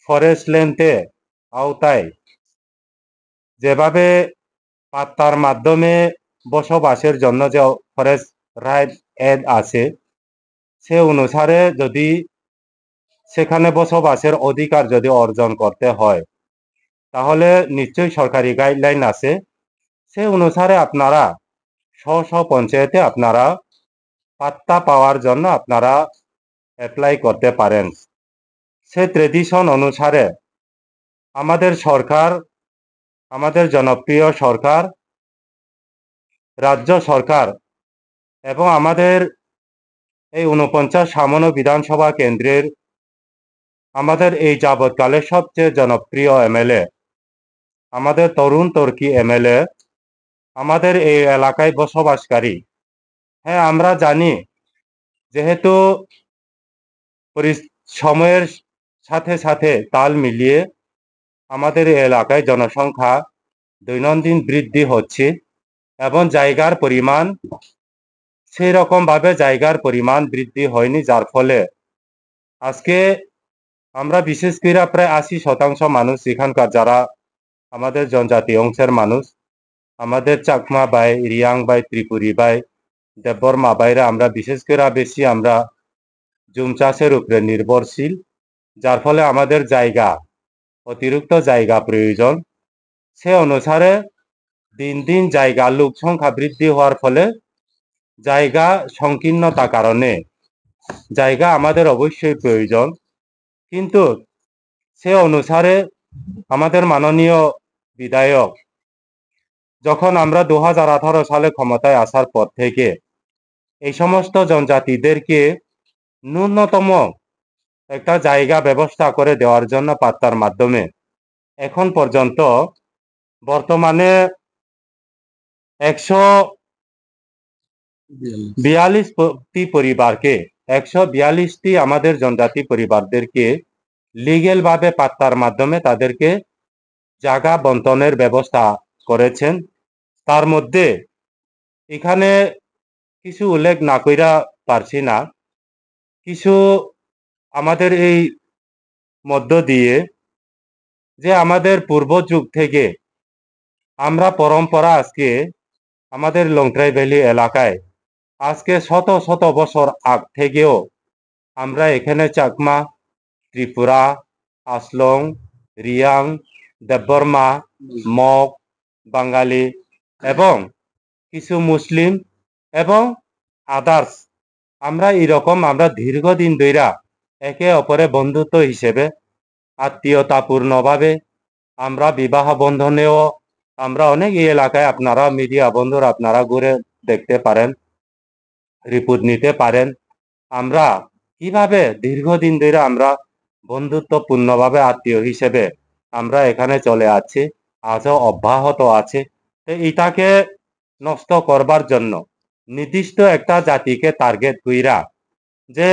ফরেস্ট ল্যান্ডে আওতায় যেভাবে পাত্তার মাধ্যমে বসবাসের জন্য যে ফরেস্ট রাইট এড আছে সে অনুসারে যদি সেখানে বসবাসের অধিকার যদি অর্জন করতে হয় তাহলে নিশ্চয়ই সরকারি গাইডলাইন আছে সে অনুসারে আপনারা স্ব পঞ্চায়েতে আপনারা পাত্তা পাওয়ার জন্য আপনারা অ্যাপ্লাই করতে পারেন সে ট্রেডিশন অনুসারে আমাদের সরকার আমাদের জনপ্রিয় সরকার রাজ্য সরকার এবং আমাদের এই 49 সামান্য বিধানসভা কেন্দ্রের আমাদের এই যাবৎকালের সবচেয়ে জনপ্রিয় এমএলএ আমাদের তরুণ তর্কি এমএলএ আমাদের এই এলাকায় বসবাসকারী হ্যাঁ আমরা জানি যেহেতু সময়ের সাথে সাথে তাল মিলিয়ে আমাদের এই এলাকায় জনসংখ্যা দৈনন্দিন বৃদ্ধি হচ্ছে এবং জায়গার পরিমাণ সেই রকম ভাবে জায়গার পরিমাণ বৃদ্ধি হয়নি যার ফলে আজকে আমরা বিশেষ করে প্রায় 80% মানুষ এখানকার যারা আমাদের জনজাতি অংশের মানুষ, আমাদের চাকমা বাই, রিয়াং বাই, ত্রিপুরী বাই, দেববর্মা বাইরে আমরা বিশেষ করে বেশি আমরা জুম চাষের উপরে নির্ভরশীল, যার ফলে আমাদের জায়গা অতিরিক্ত জায়গা প্রয়োজন। সে অনুসারে দিন দিন জায়গা লোক সংখ্যা বৃদ্ধি হওয়ার ফলে জায়গা সংকীর্ণতা কারণে জায়গা আমাদের অবশ্যই প্রয়োজন। কিন্তু সে অনুসারে আমাদের মাননীয় বিধায়ক যখন আমরা 2018 সালে ক্ষমতায় আসার পর থেকে এই সমস্ত জনজাতিদেরকে ন্যূনতম একটা জায়গা ব্যবস্থা করে দেওয়ার জন্য পাত্তার মাধ্যমে এখন পর্যন্ত বর্তমানে 142টি পরিবারকে 142টি আমাদের জনজাতি পরিবারদেরকে লিগ্যাল ভাবে পাত্তার মাধ্যমে তাদেরকে জায়গা বন্টনের ব্যবস্থা করেছেন। তার মধ্যে এখানে কিছু উল্লেখ না কইরা পারছি না, কিছু আমাদের এই মধ্য দিয়ে যে আমাদের পূর্ব যুগ থেকে আমরা পরম্পরা আজকে আমাদের লংথরাই ভ্যালি এলাকায় আজকে শত শত বছর আগ থেকেও আমরা এখানে চাকমা, ত্রিপুরা, আসলং, রিয়াং, দেববর্মা, মগ, বাঙালি এবং কিছু মুসলিম এবং আদার্স আমরা এরকম আমরা দীর্ঘদিন ধইরা একে অপরে বন্ধুত্ব হিসেবে আত্মীয়তাপূর্ণভাবে আমরা বিবাহ বন্ধনেও আমরা অনেক এই এলাকায় আপনারা মিডিয়া বন্ধুরা আপনারা ঘুরে দেখতে পারেন, রিপোর্ট নিতে পারেন আমরা কিভাবে দীর্ঘদিন ধরে আমরা বন্ধুত্বপূর্ণভাবে আত্মীয় হিসেবে আমরা এখানে চলে আছি, আজও অব্যাহত আছে। তো এটাকে নষ্ট করবার জন্য নির্দিষ্ট একটা জাতিকে টার্গেট কইরা যে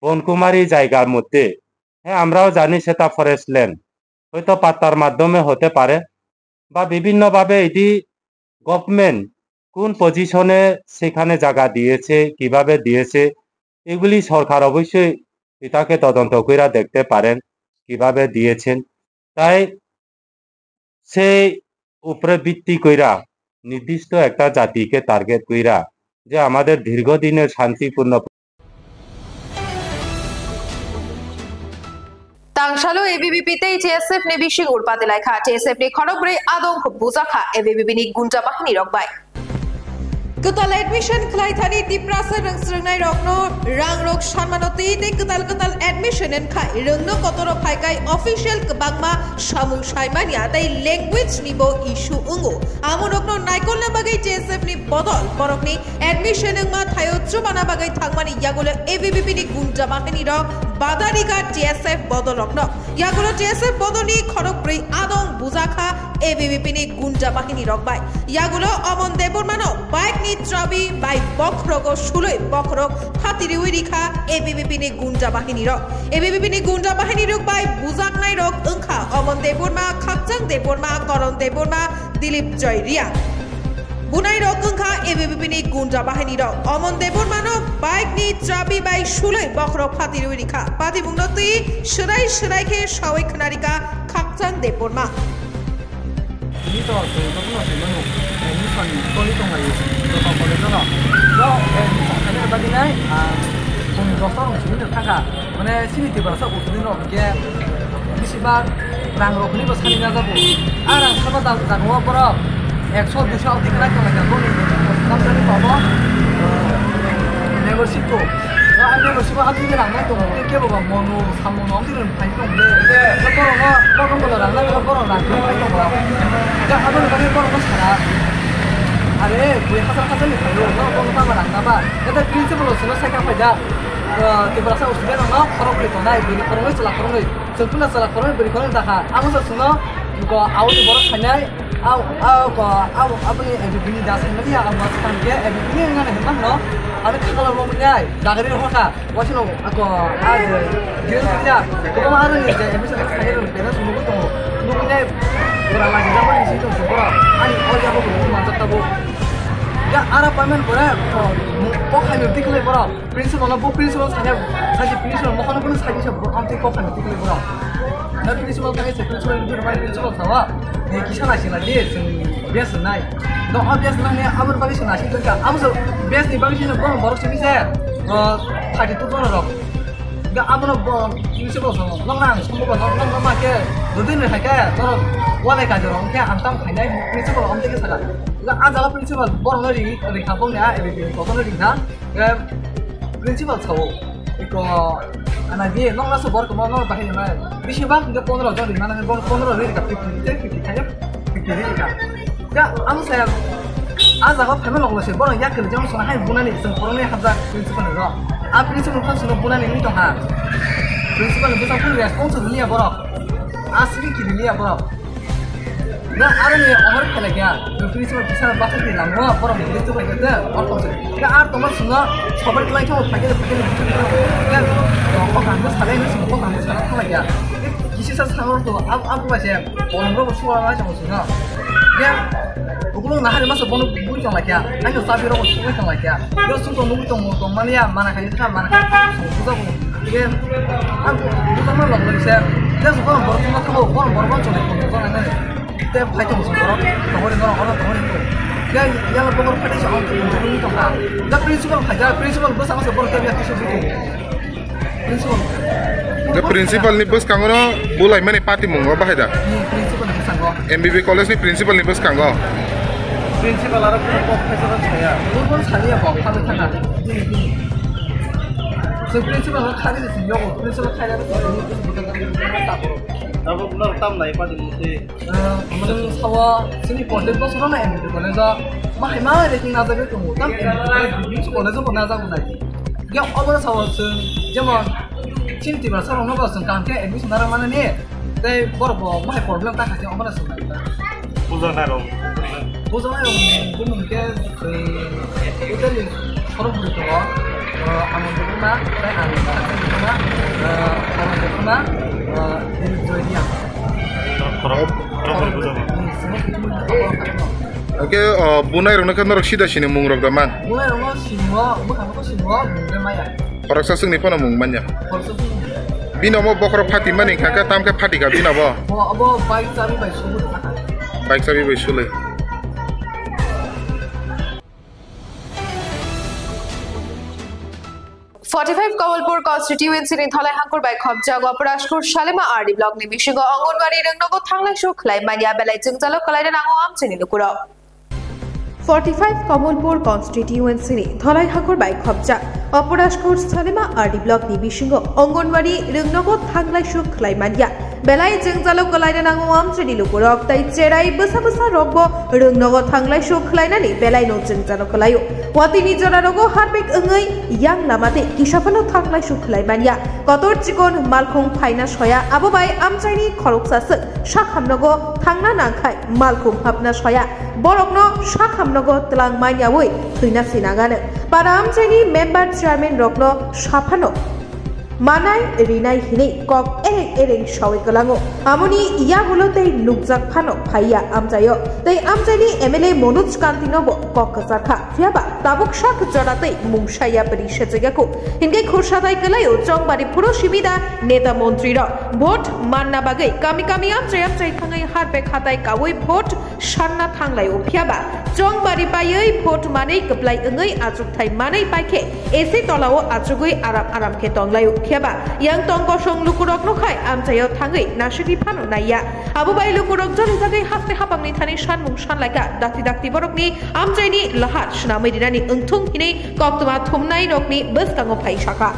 বনকুমারী জায়গার মধ্যে, হ্যাঁ আমরাও জানি সেটা ফরেস্ট ল্যান্ড, হয়তো পাত্তার মাধ্যমে হতে পারে বা বিভিন্নভাবে এটি গভর্নমেন্ট কোন পজিশনে সেখানে জায়গা দিয়েছে, কিভাবে দিয়েছে, এগুলি সরকার অবশ্যই এটাকে তদন্ত কইরা দেখতে পারেন কিভাবে দিয়েছেন। তাই সেই উপরে ভিত্তি কইরা নির্দিষ্ট একটা জাতিকে টার্গেট কইরা যে আমাদের দীর্ঘদিনের শান্তিপূর্ণ Tangshalo ABBP te TSF ni bishing urpate laikha TSF ni khorogbre adong buzakha ABBP ni gunja bahini rokbai Kutal admission khlai thani diprasa rangsrangnai rokno rangrok shanmanoti te kutal admission en khai rungno kotoro phaikai official kbangma samung saimania tai language nibo issue ungo amorokno naikolna bagai TSF ni bodol borokni admission engma thayotro bana bagai thangmani yagolo ABBP ni gunja bahini rok badariga TSF bodolokno yagolo TSF bodoni khorogbre adong buzakha ABBP ni gunja bahini rokbai yagolo omon debor mano bike ni Trabi by Bokrogo Shuloi Bokrok Hatiri Wirika ABBP ni gunja bahini rok ABBP ni gunja bahini rok by Buzak Nai rok Unkha Omon Deborma Khakchang Deborma Koron Deborma Dilip Joy Ria Bunai rok Unkha ABBP ni gunja bahini rok Omon Deborma no bike ni Trabi by Shuloi Bokrok Hatiri Wirika Pati Bungnoti Shirai Shirai ke Shawai Khanarika Khakchang Deborma Ini to no se manu ini kan koli to ngai to to koli to no so sakane bagi nai kung doktor sini to thaka mane sini ti barasa usni no ke bisibar rang rokni bo sani na jabo arang sama dal janwa poro 100 200 dikra to laga boni namjani pabo membership ko membership ati ke rang nai to ke bo mono samono ongtiren phai to de ko poro no ko ko rang nai ko poro rang phai to bo 자, 아버님 가게 걸어서 살아. 아래, 그 하산이 걸려. 너 봐 말안 나봐. 내가 프린시플로서는 생각하자. 디브라사 우스베는 너 걸어버리거나 이거 걸어서 살아 걸어. 전부나 살아 걸어 버리거나 다가. 아무서 쓰나 이거 아우디 버럭 하냐? 아버님 이제 비니 다스 너야 아무 상게 비니 응하는 했나 너? 아니 카가라 먹냐? 나가리를 허가. 와시노 아고 기름 그냥 그거 하는 이제 에미션 사이를 내가 주는 것도 누구냐? Kurang lagi apa di situ sekolah. Ani oh ya aku belum mantap tabu. ya ara payment bora ko khaino tiklai bora principal na bo principal sanya saji principal mo kono saji sa amte ko khaino tiklai bora na principal kai se principal ni mai principal sawa ni kisana sila de sing biasa nai no obvious na ne amar bagi sina sila ka amso best ni bagi sina bora bora sini se 32 bora ro ga amno principal sawa longrang sembo long ma ke dudin ne ka to wala ka joro ke antam khainai principal amte ke sala ga aja principal bora ngari ri khapong ya ri ko kono ri na ga principal sawo iko ana dia nong langsung bor ke mana bahaya mana bisa bang dia 15 jon di mana 15 ri ka 50 kaya 50 ri ka ya anu saya aja ko family lo se bor ya ke jong sona hai bunani sing porone habza principal ro a principal kan sona bunani ni to ha principal bisa full responsible liya bor asli ki liya bor na arane omar khela gya principal bisa bakal di lamwa bor ni itu ba gata or ko ya ar tomar sunga সবার client ও থাকে ya ko kan das kale ni ko kan das kala kala ya kisi sa sanor to ab ba je on ro suwa na cha sunga ya ugulo na hare masa bono bu chong la kya ai no sabi ro ko suwa chong la kya yo sun to mu to mania mana kai ka mana su ga ko ya ab bu ta ma lo le se ya su ko bor ko ko bor chong ko na ne te phai to su bor to hore no hore to hore ya yang pokok pada soal itu itu kan. Dan prinsipal saja prinsipal bos sama sebor kerja kisah itu. Prinsipal. The principal ni bos kangono bulai mana parti mungo bahaya dah. Prinsipal ni sanggo. MBB college ni principal ni bos kango. Prinsipal ada profesor saya. Bukan saya kok kami tengah. So prinsipal kali ni sih yo. Prinsipal kali ni bukan tak. Tapi benar tam lah ipa jadi. Kemudian sawa sini kolej bos orang lain itu kolej mah emang ada yang nazar itu tam itu kolej pun nazar pun lagi. Dia orang sawa sen zaman cinti bahasa orang nak sen kan ke edus nara mana ni? Tapi baru mah problem tak kasih orang sen. Pulang naro. Pulang naro pun mungkin itu ni orang begitu lah. Aman tu mana? Saya aman. Tu mana? Aman tu mana? Oke, bunai rona kan orang sida sini mung rok daman. Bunai rona semua, bukan apa semua mungkin maya. Orang sasung ni pun mung manya. Bina mo bokrok pati mana? Kakak tam ke pati kah bina bo? Abo baik sabi baik sulit. Baik sabi baik sulit. Forty-five Kawalpur constituency ni thalai hangkur bai khobja Gopurashkur Shalima RD block ni bishigo Angonwari Rungnogo Thanglai Shuk Khlai Mania Belai Jingjalok Kalai Nango Amchini Lukuro 45 Kamalpur constituency ni thalai hangkur bai khobja Gopurashkur Shalima RD block ni bishigo Angonwari Rungnogo Thanglai Shuk Khlai Mania Belai Jingjalok Kalai Nango Amchini Lukuro tai cherai busa rogbo Rungnogo Thanglai Shuk Khlai nani Belai no Jingjalok Kalayo Wati nijora rogo harbek engai yang lamate kisafano thanglai sukhlai mania kotor chikon malkhung phaina soya abobai amchaini khoroksa sakhamnogo thangna nangkhai malkhung hapna soya borokno sakhamnogo tlang mania woi thuina sinagane para amchaini member chairman rokno safano Manai rinai hini kok ereng shawi kelango amoni iya hulo tei nukjak phano phaiya amjayo tei amjani MLA Manoj Kantino bo kok kasarkha fiaba tabuk sak jorate mungshaya parisha jagako hinge khursadai kelayo jongbari puro shibida neta mantri ro vote manna bagai kami amjai khangai harbe khatai kawai vote sanna thanglayo fiaba jongbari paioi vote manei kaplai engai ajuk thai manei paike ese tolao ajugoi aram ke tonglayo Kiaba, yang tongko song lukurok no kai amjayo thangai nasiri phano naya. Abu bai lukurok joni jagai haste hapang ni thani shan mung shan laika dakti borok ni amjai ni lahat shnamai dinani engthung hine koktuma thumnai rok ni bus kango phai shaka.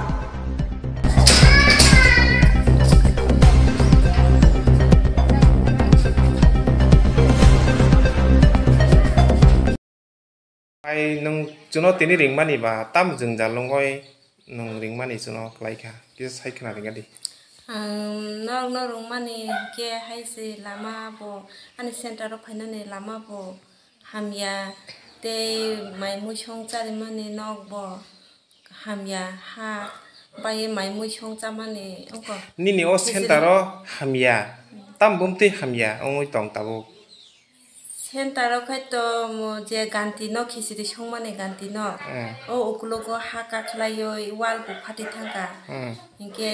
Ai nung juno tini ring mani ba tam jung jalongoi nung ring mani juno klaika kis sai khna ring adi no rung mani ke hai se lama bo ani center ro phaina ne lama bo hamya te mai mu chong chari mani nok bo hamya ha bai mai mu chong cha mani ongko nini o center ro hamya tam bumti hamya ongoi tong tabo Center kaito je ganti no kisiri songmane ganti no. O okulogo haka khlayo wall bu phati thangka. Inke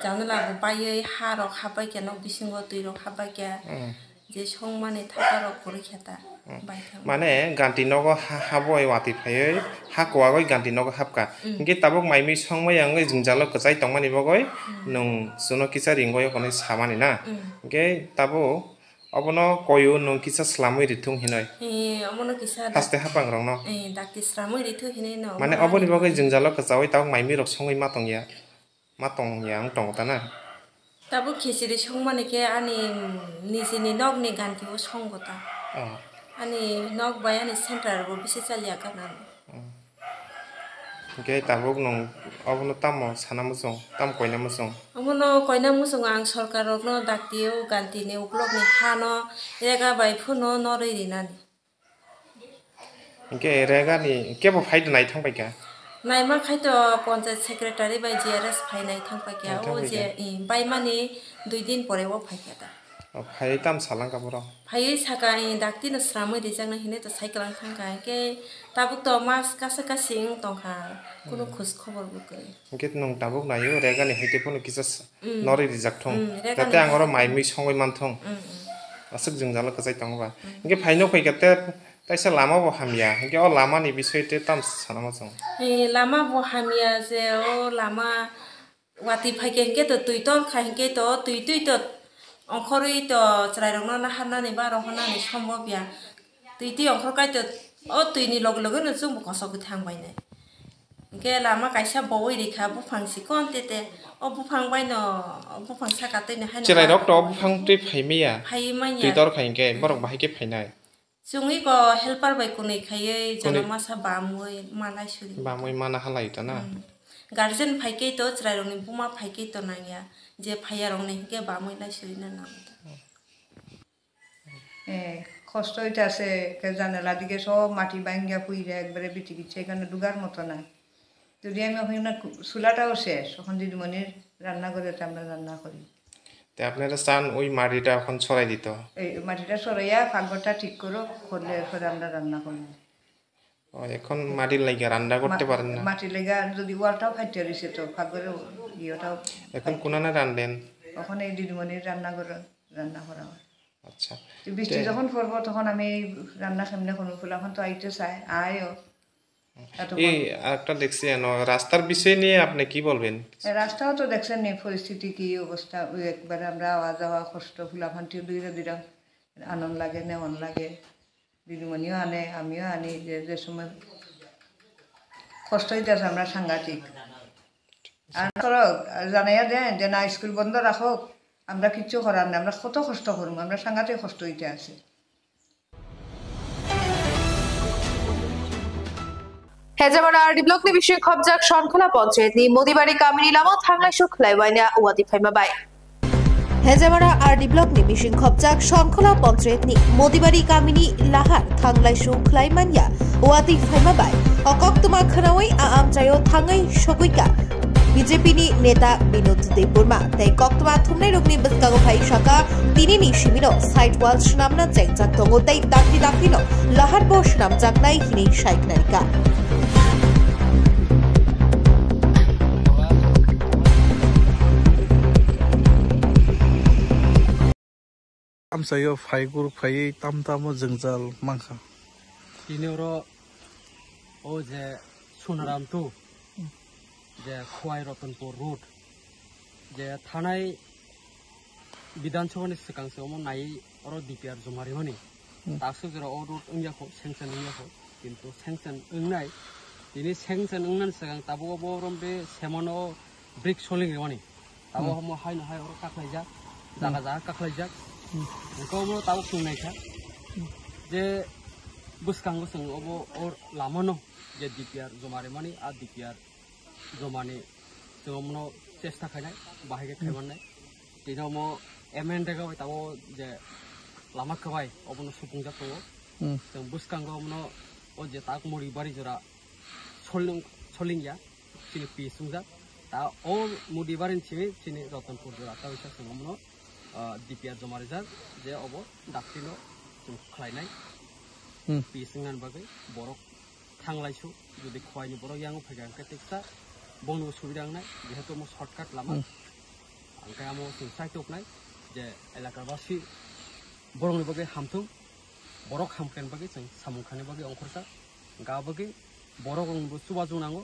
janala bu bayo harok habai ke no bisingo tuiro habai ke je songmane thakarok kori khata. Mane ganti nogo haboi wati phayoi hakwa goi ganti nogo hapka. Inke tabok maimi songmai angai jungjalo kachai tongmani bogoi nung suno kisa ringoi konai samani na. Inke tabo abono koyo nung kisa slamoi ritung hinoi. Abono kisa haste hapang rong no. Dakti slamoi ritung hinoi no. Mane aboni bogoi jungjalo kachawai tabok maimi rok songoi matong ya ang tong ta na. Tabo kisiri songmane ke ani nisini nog ni ganti o songgota. Ani nog bay ani center bo bisi chalia kana. Okay, tabuk nong abono tamo sana musong tam koina musong. Abono koina musong ang sarkar no daktiyo ganti ne uklok ni hano rega bay phuno noroi rinani. Okay, rega ni kebo fight nai thang pai ka. Nai ma khaito panchayat secretary by GRS phai nai thang pai ka o je bay mani 2 din pore o phai ka ta. Phai tam salang ka boro. Phai saka dakti no sramoi rijang na hine to cycle thang ka ke tabuk to mas kasa kasing tongkha kuno khos khobor bu kare. Ke nong tabuk nayo rega ni hite phono kisas nori rijak thong. Tate angoro maimi songoi manthong. Asuk jungjalo kachai tongba. Ke phai no phai kate taisa lama bo hamya. Ke o lama ni bisoi te tam sanama song. Lama bo hamya je o lama wati phai ke to tuiton khai ke to tui to Ongkhori to chrairong na hanna ni ba rong hanna ni sombobya tuiti ongkhor kai to o tuini log no chung kosok thangbai nai ke lama kaisa boi rikha bu phangsi kon tete o bu phangbai no bu phang saka te ne haina chrairok to bu phang tui phaimiya phaimanya tuitor khai ke borok bahai ke phainai chungi ko helper bai kunai khaiye janama sa bamoi malai suri bamoi mana halai ta na Guardian phaike to chrairong ni buma phaike to nangya je phayarong ni ke bamoi lai suri na nam কষ্ট হইতাছে কে জানালা দিকে সব মাটি ভাঙ্গিয়া পুইরে একবারে বিটি গিচ্ছে এখানে ডুগার মতো নাই যদি আমি ওখানে চুলাটাও শেষ ওখান দিদিমণির রান্না করে আমরা রান্না করি তে আপনারা চান ওই মাটিটা এখন ছড়াই দিত এই মাটিটা ছড়াইয়া ফাগরটা ঠিক করো করলে এরপরে আমরা রান্না করি এখন মাটির লাগা রান্না করতে পারেন না মাটির লাগা যদি ওয়ালটাও ফাইটে রইছে তো ফাগরে ইয়োটাও এখন কোনানা রান্দেন ওখানে দিদিমণির রান্না করে রান্না করা হয় আচ্ছা বৃষ্টি যখন পড়ব তখন আমি রান্না সামনে কোনো ফুলাখন তো আইতে চাই আয়ও এই একটা দেখছি রাস্তার বিষয় নিয়ে আপনি কি বলবেন রাস্তাও তো দেখছেন নি পরিস্থিতি কি অবস্থা একবার আমরা আওয়া যাওয়া কষ্ট ফুলাখন দুইটা আনন্দ লাগে নেওয়ান লাগে দিদিমণিও আনে আমিও আনি যে সময় কষ্ট হইতেছে আমরা সাংঘাতিক আর জানাইয়া দেন যে না স্কুল বন্ধ রাখো আমরা কিচ্ছু করার না আমরা কত কষ্ট করব আমরা সাংঘাতিক কষ্ট হইতে আছে হেজামারা আরডি ব্লক নি বিষয় খবজাক শনখলা পঞ্চায়েত নি মদিবাড়ি কামিনী লামা থাংলাই সুখলাই ওয়াইনা ওয়াদি ফাইমা বাই হেজামারা আরডি ব্লক নি বিষয় খবজাক শনখলা পঞ্চায়েত নি মদিবাড়ি কামিনী লাহার থাংলাই সুখলাই মানিয়া ওয়াদি ফাইমা বাই অকক তোমা খনাওই আমচায়ো থাঙ্গাই সগুইকা BJP ni neta Binod Deburma tei koktwa thumnai rokni biskago phai shaka tinini shimino side wall shnamna jengjak tongo tei dakti no lahar bo shnamjak nai hini shaiknarika amsayo phaigur phai tamtamo jengjal mangkha tinero o je Sonaram tu যে Khowai Ratanpur road যে থানায় বিধানসভানি সিকাংসে অমন নাই or DPR জমারি হনি তাকসু যে অ road ইংয়াখো sanction ইংয়াখো কিন্তু sanction ইংনাই তিনি sanction ইংনান সিকাং তাবো বরম বে সেমনো brick soling হনি তাবো হম high না হাই অর কাকলাইজা জায়গা কাকলাইজা কমনো তাবো কুনাইখা যে বুসকাঙ্গো সং অবো অর লামনো যে ডিপিআর জমারি মানি আর ডিপিআর জমানি जोंनो चेष्टा खायनाय बाहायगे खायमाननाय दिनावमो एमएनडेगा ताबो जे लामा खबाय अबनो सुपुंजा तो जों बुसकांगो अबनो ओ जे ताक मरि बारि जरा सलिंया सिनि पिसुंजा ता ओ मुदि बारिन सिनि रतनपुर जरा ता बिसा जोंनो डिपिआर जमारिजा जे अबो दाक्तिनो जों खालायनाय बेसिंनान बागै बरक थांलायसु जुदि खवायनि बरक यां फैगान केटेक्सा बंनो सुबिदा नाय जेहेतु मो शॉर्टकाट लामा आंखाय आमो जों साइटोकनाय जे एलाकाबासि बरकनि बागै हामथुं बरक हामख्रेन बागै जों सामुखानि बागै अंखरसा गा बागै बरक रंबो सुबाजु नांगौ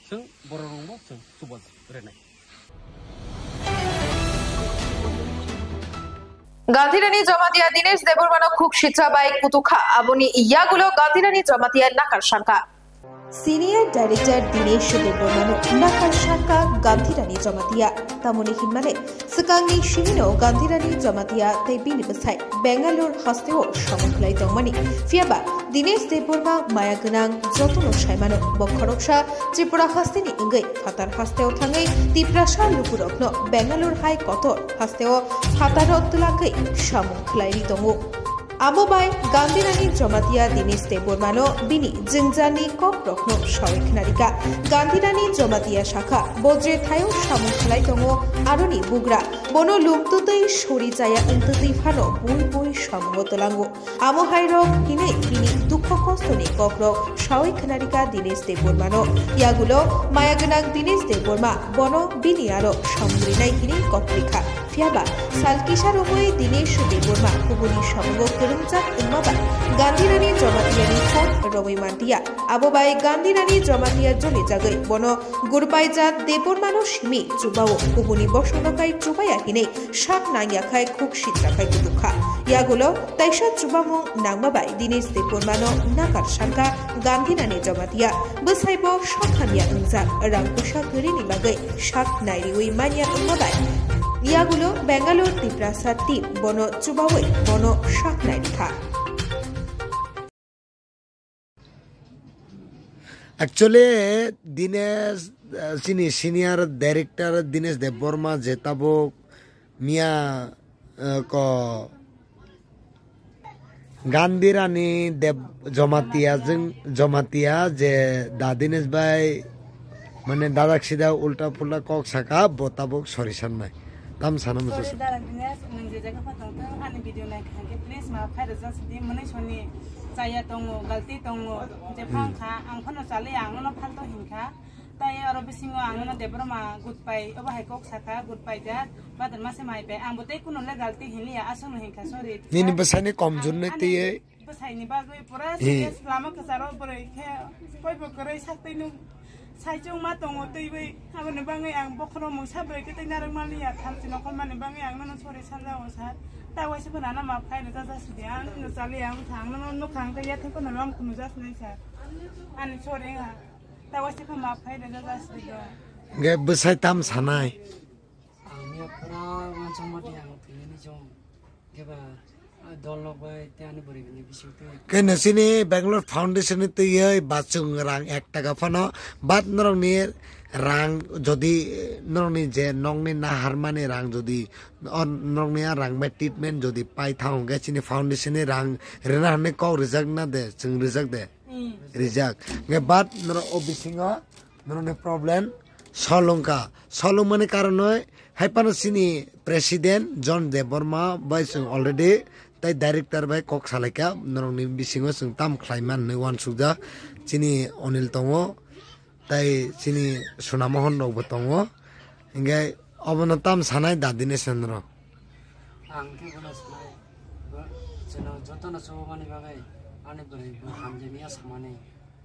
जों बरक रंबो जों सुबाज रेनाय গান্ধীরানী জমাতিয়া দীনেশ দেববর্মা খুক শিত্রাবাই কুতুখা আবনি ইয়াগুলো গান্ধীরানী জমাতিয়া নাকার শাখা সিনিয়র ডাইরেক্টর দীনেশ দেববর্মা নাকার শাখা গান্ধীরানী জমাতিয়া তামনি হিমালে সিকাংনি শিমিনো গান্ধীরানী জমাতিয়া তেবিনি বসাই বেঙ্গালুর হাস্তেও সমখলাই দংমানি ফিয়াবা দীনেশ দেববর্মা মায়াগনাং যতন সাইমানো বক্ষরকসা ত্রিপুরা হাস্তেনি ইঙ্গৈ ফাতার হাস্তেও থাঙ্গৈ তিপ্রাসা লুকুরগ্ন বেঙ্গালুর হাই কতর হাস্তেও ফাতারত তুলাঙ্গৈ সামখলাইরি দङ Amobai Gandhirani Jamatia Dines Debormano Bini Jingjani Kokrokno Shawiknarika Gandhirani Jamatia Shaka Bodre Thayo Shamukhlai Tongo Aroni Bugra Bono Lumtutei Shori Jaya Untuti Phano Bui Bui Shamotolango Amohairo Hine Bini Dukho Kostoni Kokrok Shawiknarika Dines Debormano Yagulo Mayaganang Dines Deborma Bono Bini Aro Shamgrinai Hine Kokrika Fiaba Salkishar Omoe Dines Deborma Kubuni Shamgo Kurumjak Umaba Gandhirani Jamatia Fort Romi Mantia Abobai Gandhirani Jamatia Joli Jagai Bono Gurbaija Debormano Shimi Chubao Kubuni Boshonokai Chubaya Hine Shak Nanyakai Kuk Shitrakai Kuduka Yagulo Taisha Chubamo Nangmabai Dines Debormano Nakar Shaka Gandhirani Jamatia Besaibo Shakhamia Unza Rangkusha Gurini Bagai Shak Nairiwi Mania Umabai ইয়াগুলো Bengaluru Tiprasa team বন চুবাওয়ে বন শাকনাই লিখা Actually, Dinesh senior director Dinesh Deborma jetabo Mia ko Gandhirani Deb Jamatia je Dinesh bhai মানে দাদা সিধা উল্টা পুল্টা cock শাখা বতাবক সরিশান নাই তাম সানাম তো সরি দাদা দিনেশ নংজে জায়গা ফাতং আনি ভিডিও নাই খাকে প্লিজ মা ফাইরা জাস্ট দি মনে সনি চাইয়া দङ गलती दङ जे फांखा आं फनो चाले आंनो फालतो हिंखा ताय आरो बिसिङो आंनो देबरमा गुड बाय अब हाय কক শাখা गुड बाय जा बादर मासे माय पे आं बते कुनो ले गलती हिलिया आसङ हिंखा सरी निनि बसानि कम जुन्ने तिये बसाइनि बागै पुरा सिरियस लामा कसारो बरै खे कयबो गरै साक्तैनो साइजों मा दङ दैबै आबनो बाङै आं बखरो मोसाबै केतै नारं मालिया थामसि नखर माने बाङै आं नन सरि सानजाव सा तावाइसे फोनाना मा फाइनो जाजा सुदि आं न चालि आं थांनो न खां गया थेको न आं कुनु जास नै सा आनि सरि हा तावाइसे फो मा फाइनो जाजा सुदि गे बसाइ ताम सानाय आंनि पुरा मानसं मति आं थिनि जं गेबा Kenasini Bangalore Foundation itu ya bacung rang 1 টাকা fano bat norong ni rang jodi norong ni je nong ni na harmani rang jodi norong ni rang me treatment jodi pai thang ge chini foundation ni rang rena ne ko reject na de chung reject de reject ge bat norong obisingo norong ne problem solong mane karon hoy haipano sini president John Deborma by already tai director by kok salaka norong ni bisingo sung tam khlaiman ne wan suja chini onil tongo tai chini sunamohon rok botongo inge obono tam sanai dadine sendro ang ke bola sanai jeno jotona sobani bagai ane bari hamjenia samane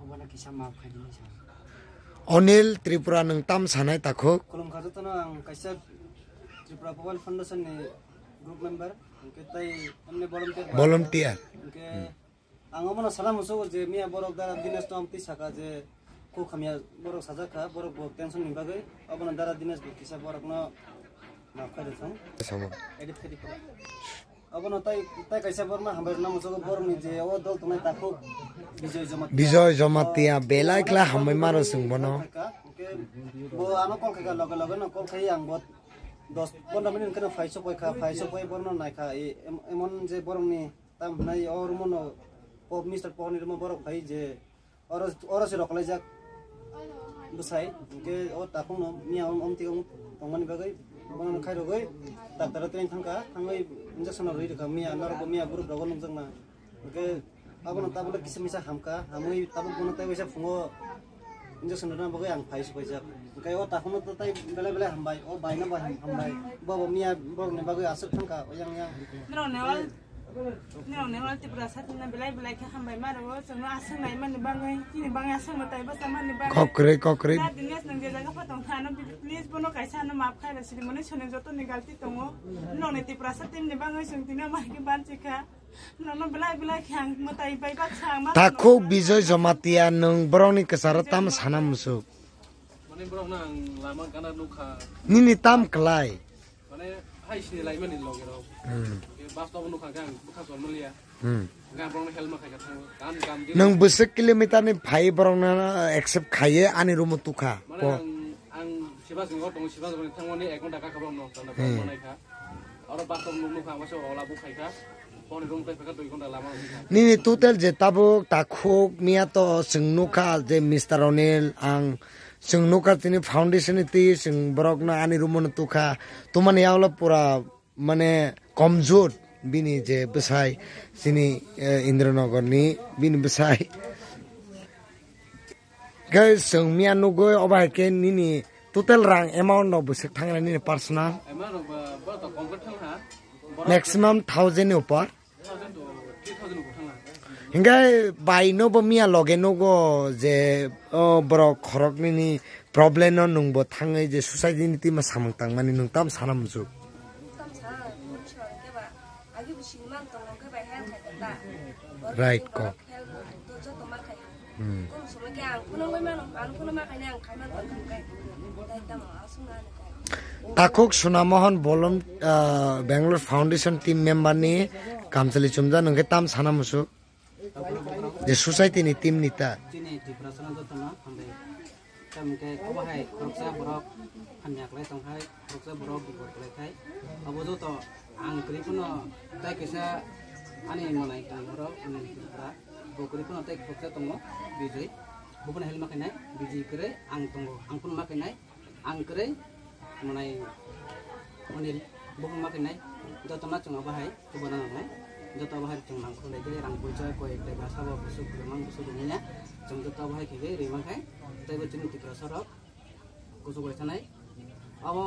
obona kisa maaf khaidini sa onil tripura nang tam sanai takho kolom khajotona ang kaisa tripura Pobal Foundation ni group member ketai amne volunteer ke angomona salam so je mia borok dara Dinesh to amti saka je ko khamia borok saja kha borok bo tension ni bagai abona dara Dinesh bo kisa borok no na khade thang sama edit khadi ko abona tai kaisa borma hamber nam so borok ni je o dol tumai takho Bijoy Jamatia belai kla hamai maro sung bono bo ano kol kha logo no kol khai ang bot 10-15 minit kana faiso poi borno nai kha emon je borong ni tam nai or mono pop Mr. Ponir mo borok khai je oros roklai jak busai ke o takung no mia omti ong tongmani bagai bono khai rogoi doctor train thangka thangai injection roi ka mia nor mia group rogon jangna oke abo na tabula kismisa hamka hamui tabuk bono tai bisa fungo injection na bagai ang phai sipajak kai o takhon to tai bele bele hambai o baina ba hambai bo mia bo ne bagai asuk thangka oyang yang Nero nero ti prasat na belai belai ka hambai maro so no asang nai man bangai kini bangai asang matai ba sama ni bangai kokre na dinyas nang dia jaga patong khana please bono kaisa na maaf khai ra sili mone chone joto ni galti tongo no ne ti prasat tim ni bangai sung tina ma ki ban chika no no belai belai khang matai bai ba chang ma takhok bijoy jamatia nung broni kesara tam sanam musu mane brok nang lama kana nukha nini tam klai mane hai sini lai mani logero bastop nukha gang bukha kon mulia gang brok na helma khai ka thang kam nung busuk kilometer ni phai brok na accept khaye ani rumu tukha mane ang siba singo tong siba jone thangoni 1 ঘন্টা ka khabam no tanda bonai kha aro bastop nukha waso ola bu khai kha poni room kai ka 2 ঘন্টা lama nini total je tabuk takhok mia to sungnuka je Mr. Onil ang sungnuka tini foundation ti sung brok na ani rumu tukha tumani yaula pura mane komjor bini je besai sini Indranagar ni bini besai guys sung mia nugo obai ke nini total rang amount no busik thangna nini personal amount ba to konkret thang ha maximum 1000 ni upar hingai bai no bo mia loge no go je bro khorok ni problem no nungbo thangai je society ni ti ma samang tang mani nung tam sanam ju right ko takhok sunamohan bolom Bangalore Foundation team member ni kamchali chumja nungke tam sanam musu je society ni team nita tini depression to tama ambe tamke obahai khoroksa borok hamyak lai tonghai khoroksa borok bikor lai khai abodo to ang kripuno tai kisa ani monai kan borok ani pra bokripuno tai khoroksa tongo bijoi bupun helma kanai biji kre ang tongo angpun makanai ang kre monai onil bupun makanai jotona chunga bahai tubana nai joto bahai chung nang khole de rang puja ko ek ba sabo busu mang busu dunia chung joto bahai ke rimang khai tai bo chung tikra sorok kusu ko thanai abo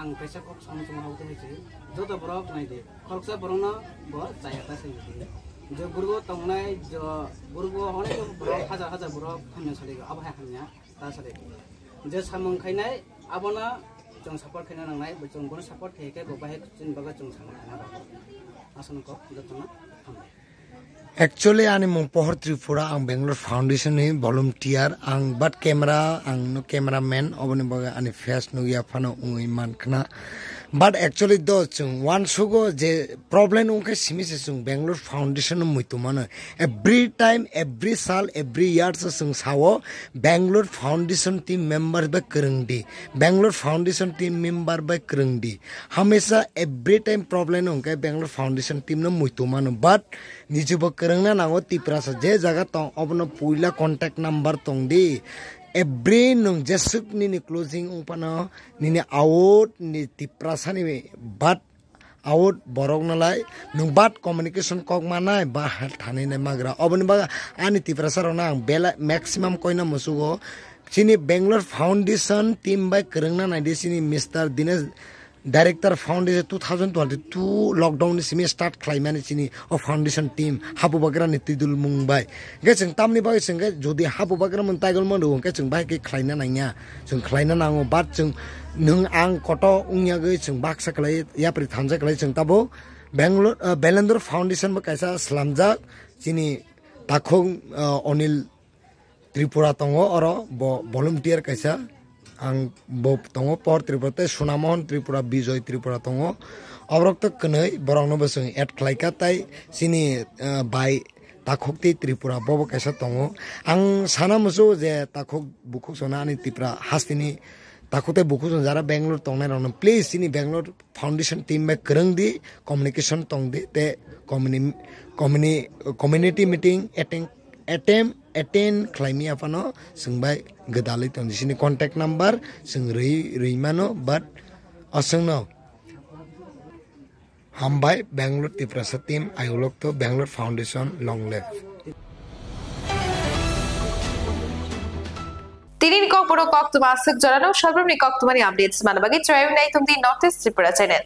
ang pesa ko sam sam haute he joto borok nai de khoroksa borona bo chayata sei jo burgo tongnai jo burgo hone jo borok hajar hajar borok hamya sale abo ha hamya ta sale je samung khainai abona chung support khaina nangnai bo chung bon support theke bo bahai chin baga chung samung khaina ba asanko jotona actually ani mong pohor Tripura ang Bangalore Foundation ni volunteer ang bat camera ang no cameraman oboni baga ani face no ya phano ui man khna but actually do chung one sugo je problem ungke simise chung Bangalore Foundation no muitu mana every time every sal every year so chung sawo Bangalore Foundation team member ba krungdi Bangalore Foundation team member ba krungdi hamesha every time problem ungke Bangalore Foundation team no muitu mana but nijubo krungna nango tiprasa je jaga tong obno puila contact number tong di every nung jesuk ni closing upana ni out ni tiprasa ni but out borok nalai nung bat communication kok manai ba thani ne magra obni ba ani tiprasa rona bela maximum koina musugo chini Bangalore Foundation team by krungna na di sini Mr. Dinesh Director Foundation 2022 lockdown ni simi start climate chini of foundation team habu bagra ni tidul mumbai ge chung tamni ba chung ge jodi habu bagra mun taigol mon ru ge chung bai ke khlaina nanya chung khlaina nango bat chung nung ang koto ungya ge chung baksa klai ya pri thamja klai chung tabo Bangalore Bellandur Foundation ba kaisa slamja chini takhong Onil Tripura tongo oro volunteer kaisa ang bob tongo por Tripura Sunamohan Tripura Bijoy Tripura tongo abrok to knai borong no basung at klaika tai sini bai takhokti Tripura bobo kaisa tongo ang sana musu je takhok bukhuk sona ani Tripura hastini takhote bukhuk jara Bangalore tongnai ron please sini Bangalore Foundation team me krang di communication tong di te community meeting attend claimi apano sungbai gedali tong di sini contact number sung rei mano but asung no হামবাই Bengaluru Tiprasa team আইউলক তো Bengaluru foundation long live Tinin kok puro kok tu masuk jarano shalbrum ni kok tu mani updates mana bagi try nai tum di North East Tripura channel.